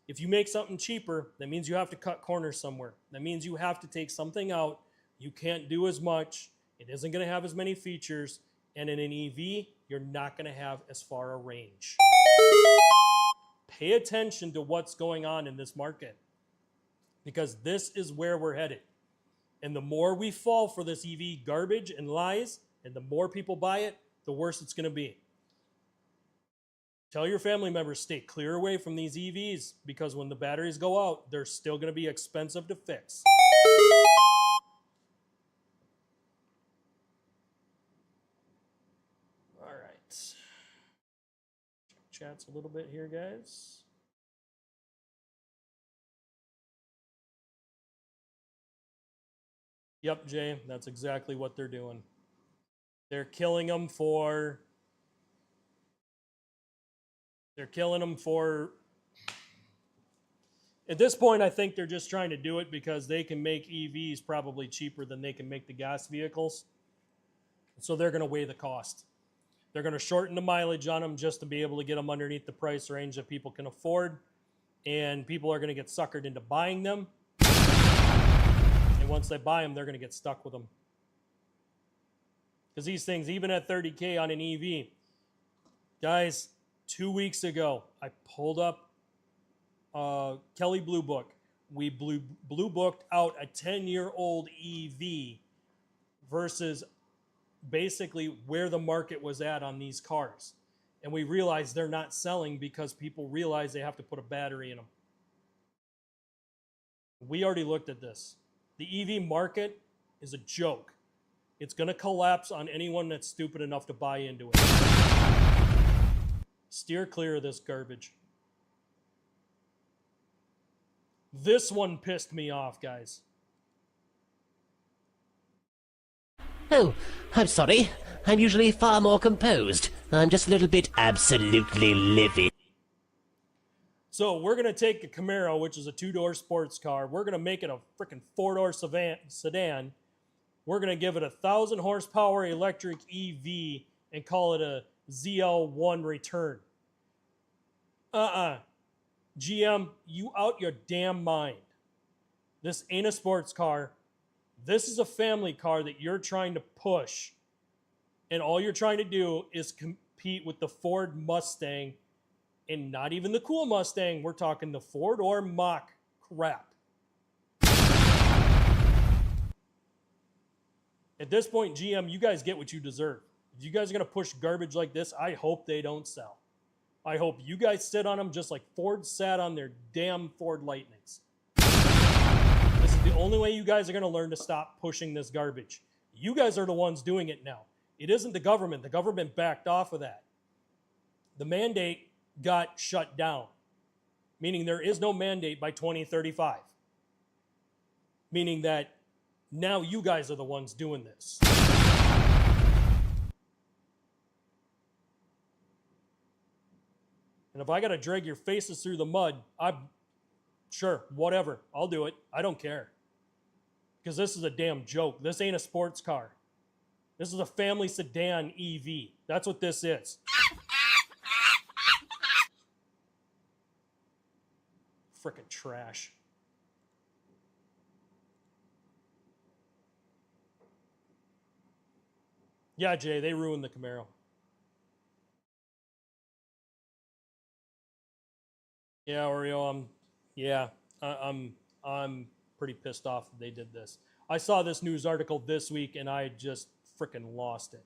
If you make something cheaper, that means you have to cut corners somewhere. That means you have to take something out. You can't do as much. It isn't going to have as many features. And in an EV, you're not going to have as far a range. Pay attention to what's going on in this market, because this is where we're headed. And the more we fall for this EV garbage and lies, and the more people buy it, the worse it's going to be. Tell your family members, stay clear away from these EVs, because when the batteries go out, they're still going to be expensive to fix. All right. chats a little bit here, guys. Yep, Jay, that's exactly what they're doing. They're killing them for... They're killing them for... At this point, I think they're just trying to do it because they can make EVs probably cheaper than they can make the gas vehicles. So they're going to weigh the cost. They're going to shorten the mileage on them just to be able to get them underneath the price range that people can afford. And people are going to get suckered into buying them. And once they buy them, they're going to get stuck with them. Because these things, even at $30K on an EV, guys, 2 weeks ago, I pulled up Kelly Blue Book. We blue booked out a 10-year-old EV versus basically where the market was at on these cars. And we realized they're not selling because people realize they have to put a battery in them. We already looked at this. The EV market is a joke. It's going to collapse on anyone that's stupid enough to buy into it. Steer clear of this garbage. This one pissed me off, guys. Oh, I'm sorry. I'm usually far more composed. I'm just a little bit absolutely livid. So we're going to take a Camaro, which is a two-door sports car. We're going to make it a freaking four-door sedan. We're going to give it 1,000 horsepower electric EV and call it a ZL1 return. GM, you out your damn mind. This ain't a sports car. This is a family car that you're trying to push. And all you're trying to do is compete with the Ford Mustang. And not even the cool Mustang. We're talking the four-door Mach crap. At this point, GM, you guys get what you deserve. If you guys are going to push garbage like this, I hope they don't sell. I hope you guys sit on them just like Ford sat on their damn Ford Lightnings. This is the only way you guys are going to learn to stop pushing this garbage. You guys are the ones doing it now. It isn't the government. The government backed off of that. The mandate got shut down, meaning there is no mandate by 2035. Meaning that now you guys are the ones doing this. And if I got to drag your faces through the mud, I'm sure, whatever. I'll do it. I don't care. Because this is a damn joke. This ain't a sports car. This is a family sedan EV. That's what this is. Frickin' trash. Yeah, Jay, they ruined the Camaro. Yeah, Oreo, I'm pretty pissed off that they did this. I saw this news article this week and I just frickin' lost it.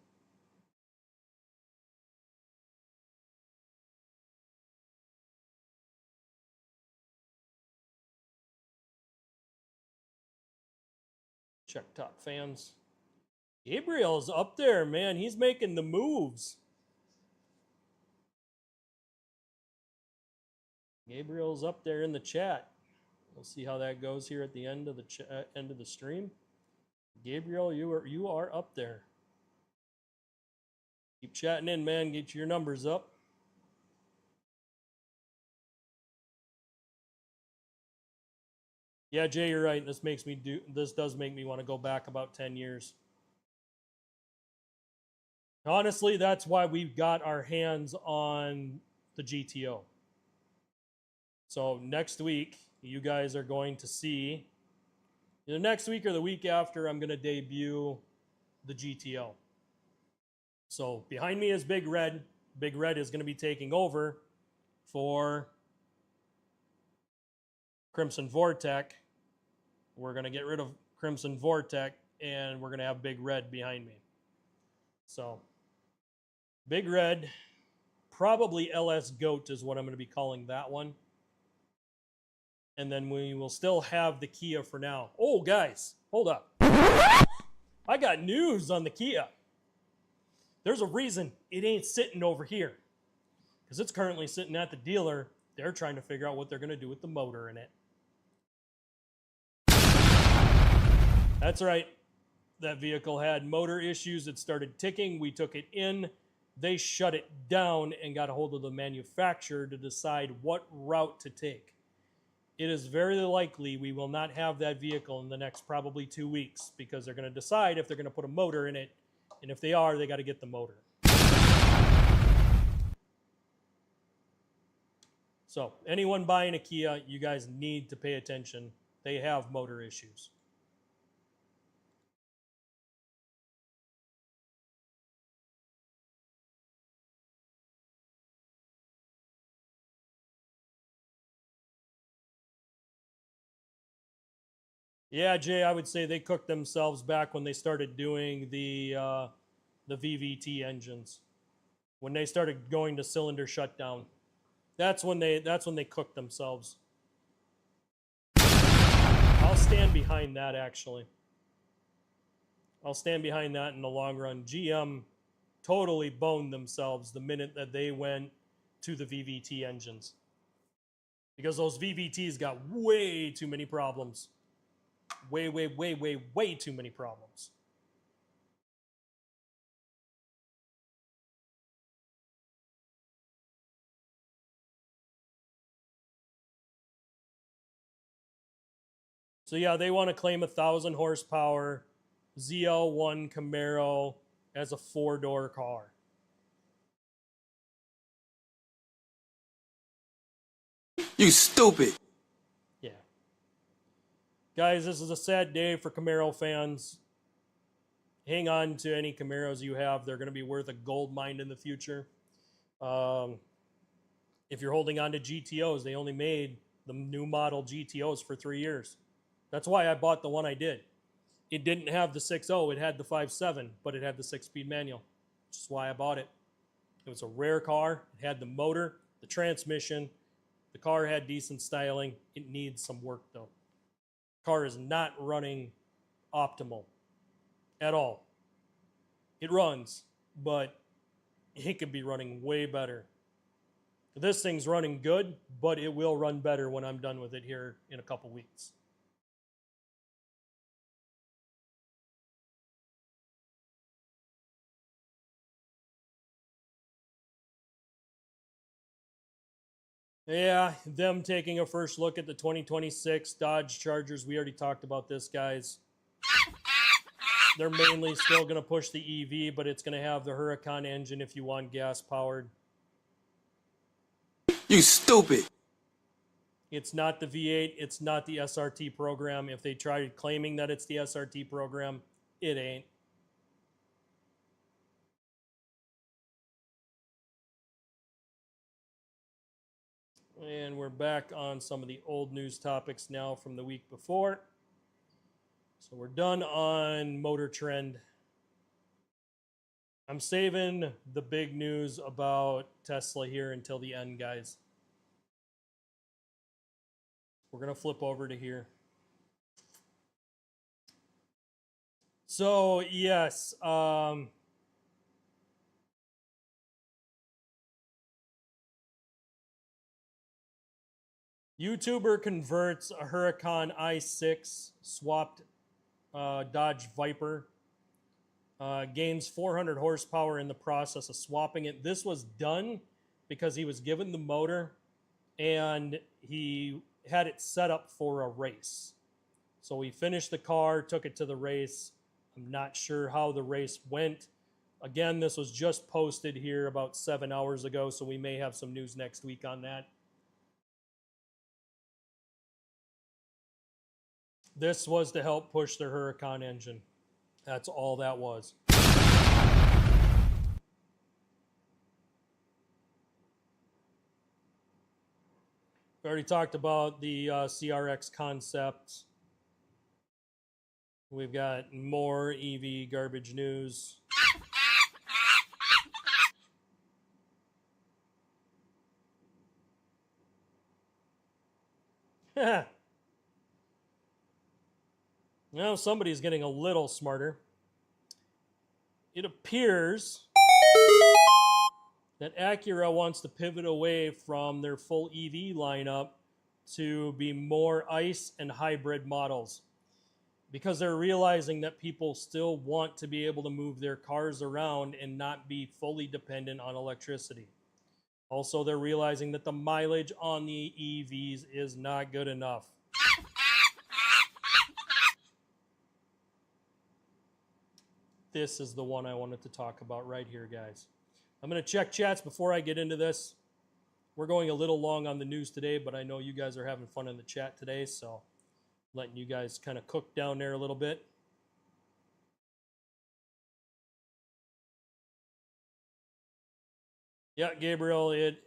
Check top fans. Gabriel's up there, man. He's making the moves. Gabriel's up there in the chat. We'll see how that goes here at the end of the stream. Gabriel, you are up there. Keep chatting in, man. Get your numbers up. Yeah, Jay, you're right. This does make me want to go back about 10 years. Honestly, that's why we've got our hands on the GTO. So next week, you guys are going to see, either next week or the week after, I'm going to debut the GTO. So behind me is Big Red. Big Red is going to be taking over for Crimson Vortec. We're going to get rid of Crimson Vortec, and we're going to have Big Red behind me. So Big Red, probably LS Goat is what I'm going to be calling that one. And then we will still have the Kia for now. Oh, guys, hold up. I got news on the Kia. There's a reason it ain't sitting over here. because it's currently sitting at the dealer. They're trying to figure out what they're going to do with the motor in it. That's right. That vehicle had motor issues. It started ticking. We took it in. They shut it down and got a hold of the manufacturer to decide what route to take. It is very likely we will not have that vehicle in the next probably 2 weeks because they're going to decide if they're going to put a motor in it. And if they are, they got to get the motor. So anyone buying a Kia, you guys need to pay attention. They have motor issues. Yeah, Jay, I would say they cooked themselves back when they started doing the VVT engines. When they started going to cylinder shutdown, that's when they cooked themselves. I'll stand behind that, actually. I'll stand behind that in the long run. GM totally boned themselves the minute that they went to the VVT engines, because those VVTs got way too many problems. Way too many problems. So yeah, they want to claim 1,000 horsepower ZL1 Camaro as a 4-door car. You stupid. Yeah. Guys, this is a sad day for Camaro fans. Hang on to any Camaros you have. They're going to be worth a gold mine in the future. If you're holding on to GTOs, they only made the new model GTOs for 3 years. That's why I bought the one I did. It didn't have the 6.0, it had the 5.7, but it had the 6-speed manual. Which is why I bought it. It was a rare car. It had the motor, the transmission. The car had decent styling. It needs some work, though. The car is not running optimal at all. It runs, but it could be running way better. This thing's running good, but it will run better when I'm done with it here in a couple weeks. Yeah, them taking a first look at the 2026 Dodge Chargers. We already talked about this, guys. They're mainly still going to push the EV, but it's going to have the Huracan engine if you want gas-powered. You stupid. It's not the V8. It's not the SRT program. If they tried claiming that it's the SRT program, it ain't. And we're back on some of the old news topics now from the week before. So we're done on Motor Trend. I'm saving the big news about Tesla here until the end, guys. We're going to flip over to here. So, yes. YouTuber converts a Huracan i6 swapped Dodge Viper. Gains 400 horsepower in the process of swapping it. This was done because he was given the motor and he had it set up for a race. So he finished the car, took it to the race. I'm not sure how the race went. Again, this was just posted here about 7 hours ago, so we may have some news next week on that. This was to help push their Huracan engine. That's all that was. We already talked about the CRX concept. We've got more EV garbage news. Now somebody's getting a little smarter. It appears that Acura wants to pivot away from their full EV lineup to be more ICE and hybrid models, because they're realizing that people still want to be able to move their cars around and not be fully dependent on electricity. Also, they're realizing that the mileage on the EVs is not good enough. This is the one I wanted to talk about right here, guys. I'm going to check chats before I get into this. We're going a little long on the news today, but I know you guys are having fun in the chat today, so letting you guys kind of cook down there a little bit. Yeah, Gabriel, it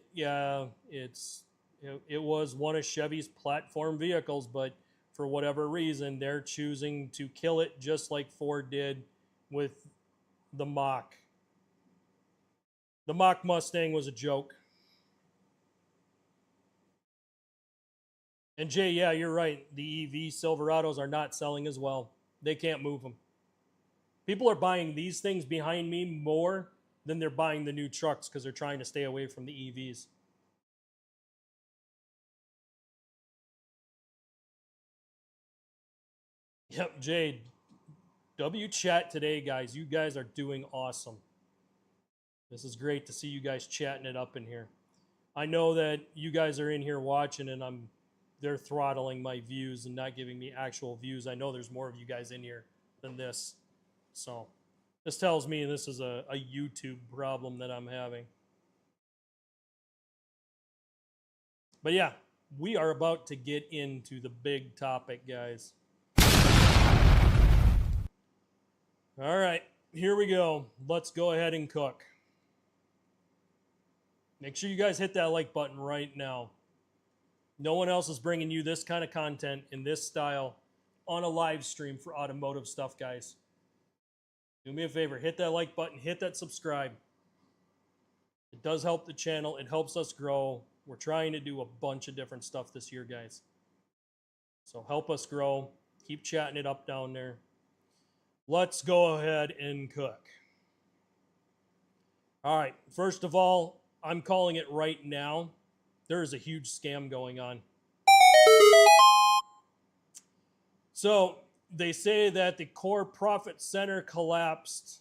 was one of Chevy's platform vehicles, but for whatever reason, they're choosing to kill it just like Ford did with the Mach. The Mach Mustang was a joke. And Jay, yeah, you're right. The EV Silverados are not selling as well. They can't move them. People are buying these things behind me more than they're buying the new trucks because they're trying to stay away from the EVs. Yep, Jade. W chat today, guys. You guys are doing awesome. This is great to see you guys chatting it up in here. I know that you guys are in here watching and they're throttling my views and not giving me actual views. I know there's more of you guys in here than this. So this tells me this is a YouTube problem that I'm having. But yeah, we are about to get into the big topic, guys. All right, here we go. Let's go ahead and cook. Make sure you guys hit that like button right now. No one else is bringing you this kind of content in this style on a live stream for automotive stuff, guys. Do me a favor, hit that like button, hit that subscribe. It does help the channel. It helps us grow. We're trying to do a bunch of different stuff this year, guys. So help us grow. Keep chatting it up down there. Let's go ahead and cook. All right, first of all, I'm calling it right now. There is a huge scam going on. So they say that the core profit center collapsed,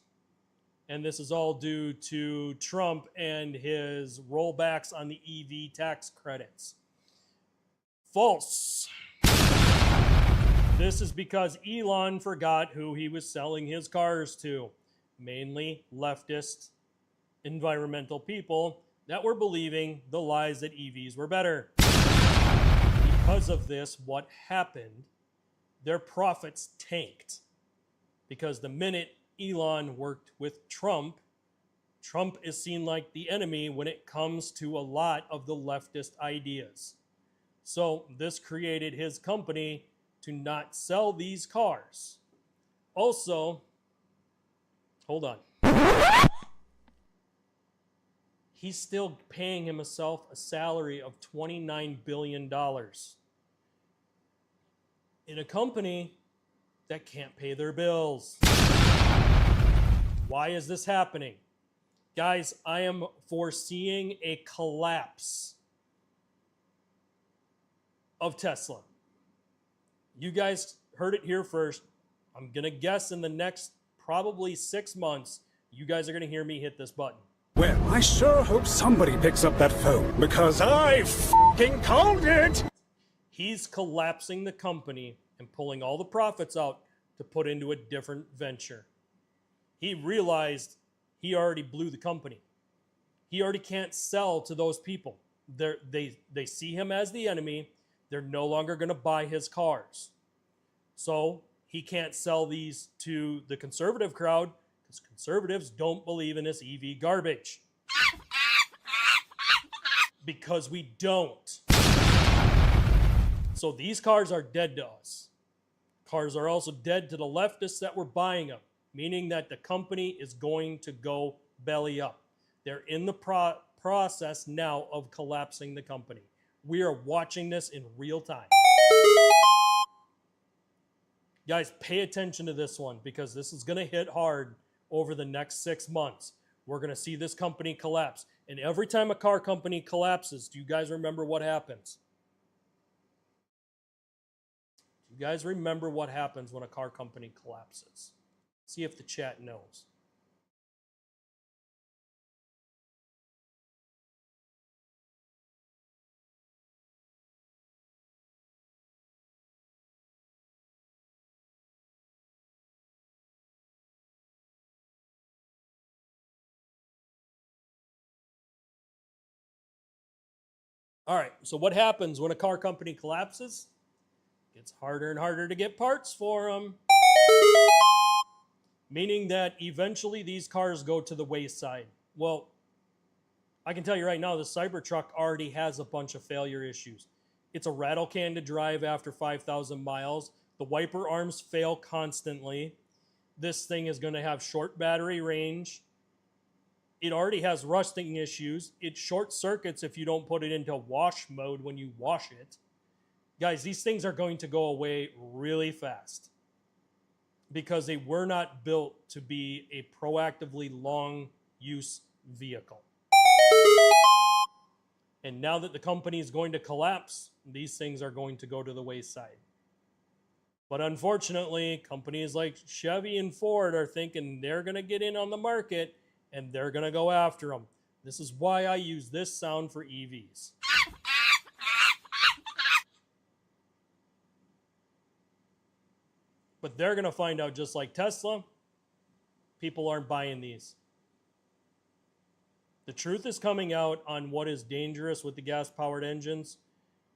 and this is all due to Trump and his rollbacks on the EV tax credits. False. This is because Elon forgot who he was selling his cars to, mainly leftist, environmental people that were believing the lies that EVs were better. Because of this, what happened? Their profits tanked. Because the minute Elon worked with Trump, Trump is seen like the enemy when it comes to a lot of the leftist ideas. So this created his company to not sell these cars. Also, hold on. He's still paying himself a salary of $29 billion in a company that can't pay their bills. Why is this happening? Guys, I am foreseeing a collapse of Tesla. You guys heard it here first. I'm going to guess in the next probably 6 months, you guys are going to hear me hit this button. Well, I sure hope somebody picks up that phone, because I f***ing called it! He's collapsing the company and pulling all the profits out to put into a different venture. He realized he already blew the company. He already can't sell to those people. They see him as the enemy. They're no longer going to buy his cars. So he can't sell these to the conservative crowd because conservatives don't believe in this EV garbage. Because we don't. So these cars are dead to us. Cars are also dead to the leftists that were buying them, meaning that the company is going to go belly up. They're in the process now of collapsing the company. We are watching this in real time. Guys, pay attention to this one because this is going to hit hard over the next 6 months. we're going to see this company collapse. And every time a car company collapses, do you guys remember what happens? Do you guys remember what happens when a car company collapses? See if the chat knows. All right, so what happens when a car company collapses? It's harder and harder to get parts for them. Meaning that eventually these cars go to the wayside. Well, I can tell you right now, the Cybertruck already has a bunch of failure issues. It's a rattle can to drive after 5,000 miles. The wiper arms fail constantly. This thing is going to have short battery range. It already has rusting issues. It short circuits if you don't put it into wash mode when you wash it. Guys, these things are going to go away really fast because they were not built to be a proactively long use vehicle. And now that the company is going to collapse, these things are going to go to the wayside. But unfortunately, companies like Chevy and Ford are thinking they're going to get in on the market and they're going to go after them. This is why I use this sound for EVs. But they're going to find out, just like Tesla, people aren't buying these. The truth is coming out on what is dangerous with the gas-powered engines.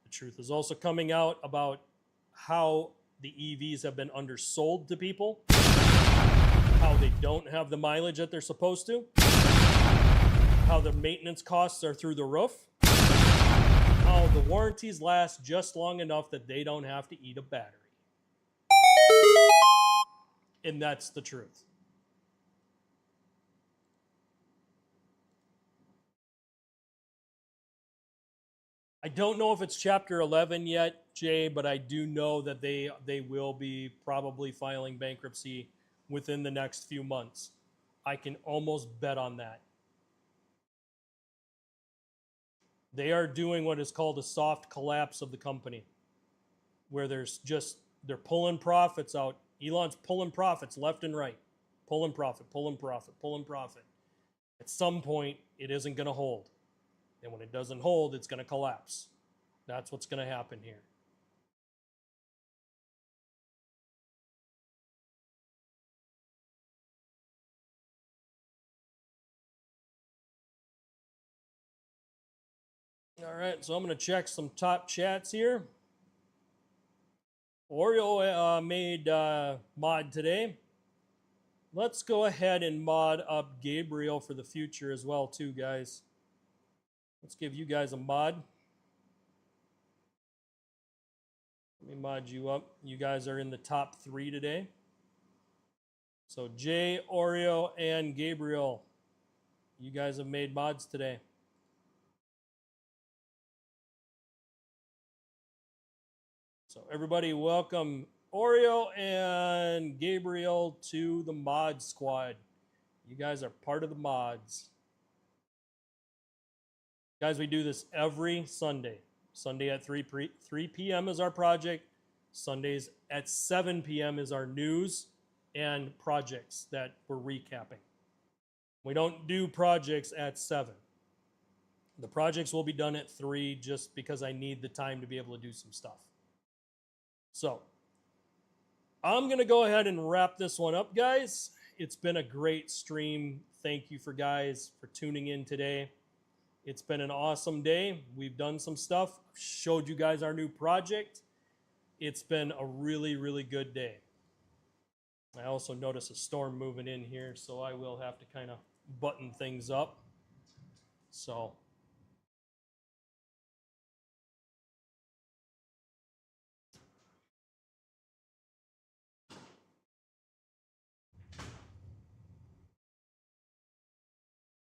The truth is also coming out about how the EVs have been undersold to people, how they don't have the mileage that they're supposed to, how the maintenance costs are through the roof, how the warranties last just long enough that they don't have to eat a battery. And that's the truth. I don't know if it's Chapter 11 yet, Jay, but I do know that they will be probably filing bankruptcy within the next few months. I can almost bet on that. They are doing what is called a soft collapse of the company, where they're pulling profits out. Elon's pulling profits left and right. Pulling profit, pulling profit, pulling profit. At some point, it isn't going to hold. And when it doesn't hold, it's going to collapse. That's what's going to happen here. All right, so I'm going to check some top chats here. Oreo made mod today. Let's go ahead and mod up Gabriel for the future as well, too, guys. Let's give you guys a mod. Let me mod you up. You guys are in the top 3 today. So Jay, Oreo, and Gabriel, you guys have made mods today. So everybody welcome Oreo and Gabriel to the mod squad. You guys are part of the mods. Guys, we do this every Sunday. Sunday at 3 p.m. is our project. Sundays at 7 p.m. is our news and projects that we're recapping. We don't do projects at 7. The projects will be done at 3 just because I need the time to be able to do some stuff. So, I'm going to go ahead and wrap this one up, guys. It's been a great stream. Thank you for guys for tuning in today. It's been an awesome day. We've done some stuff. Showed you guys our new project. It's been a really, really good day. I also notice a storm moving in here, so I will have to kind of button things up. So, all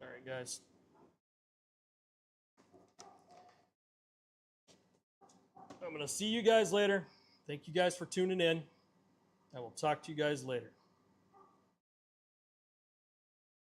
right, guys. I'm going to see you guys later. Thank you guys for tuning in. I will talk to you guys later.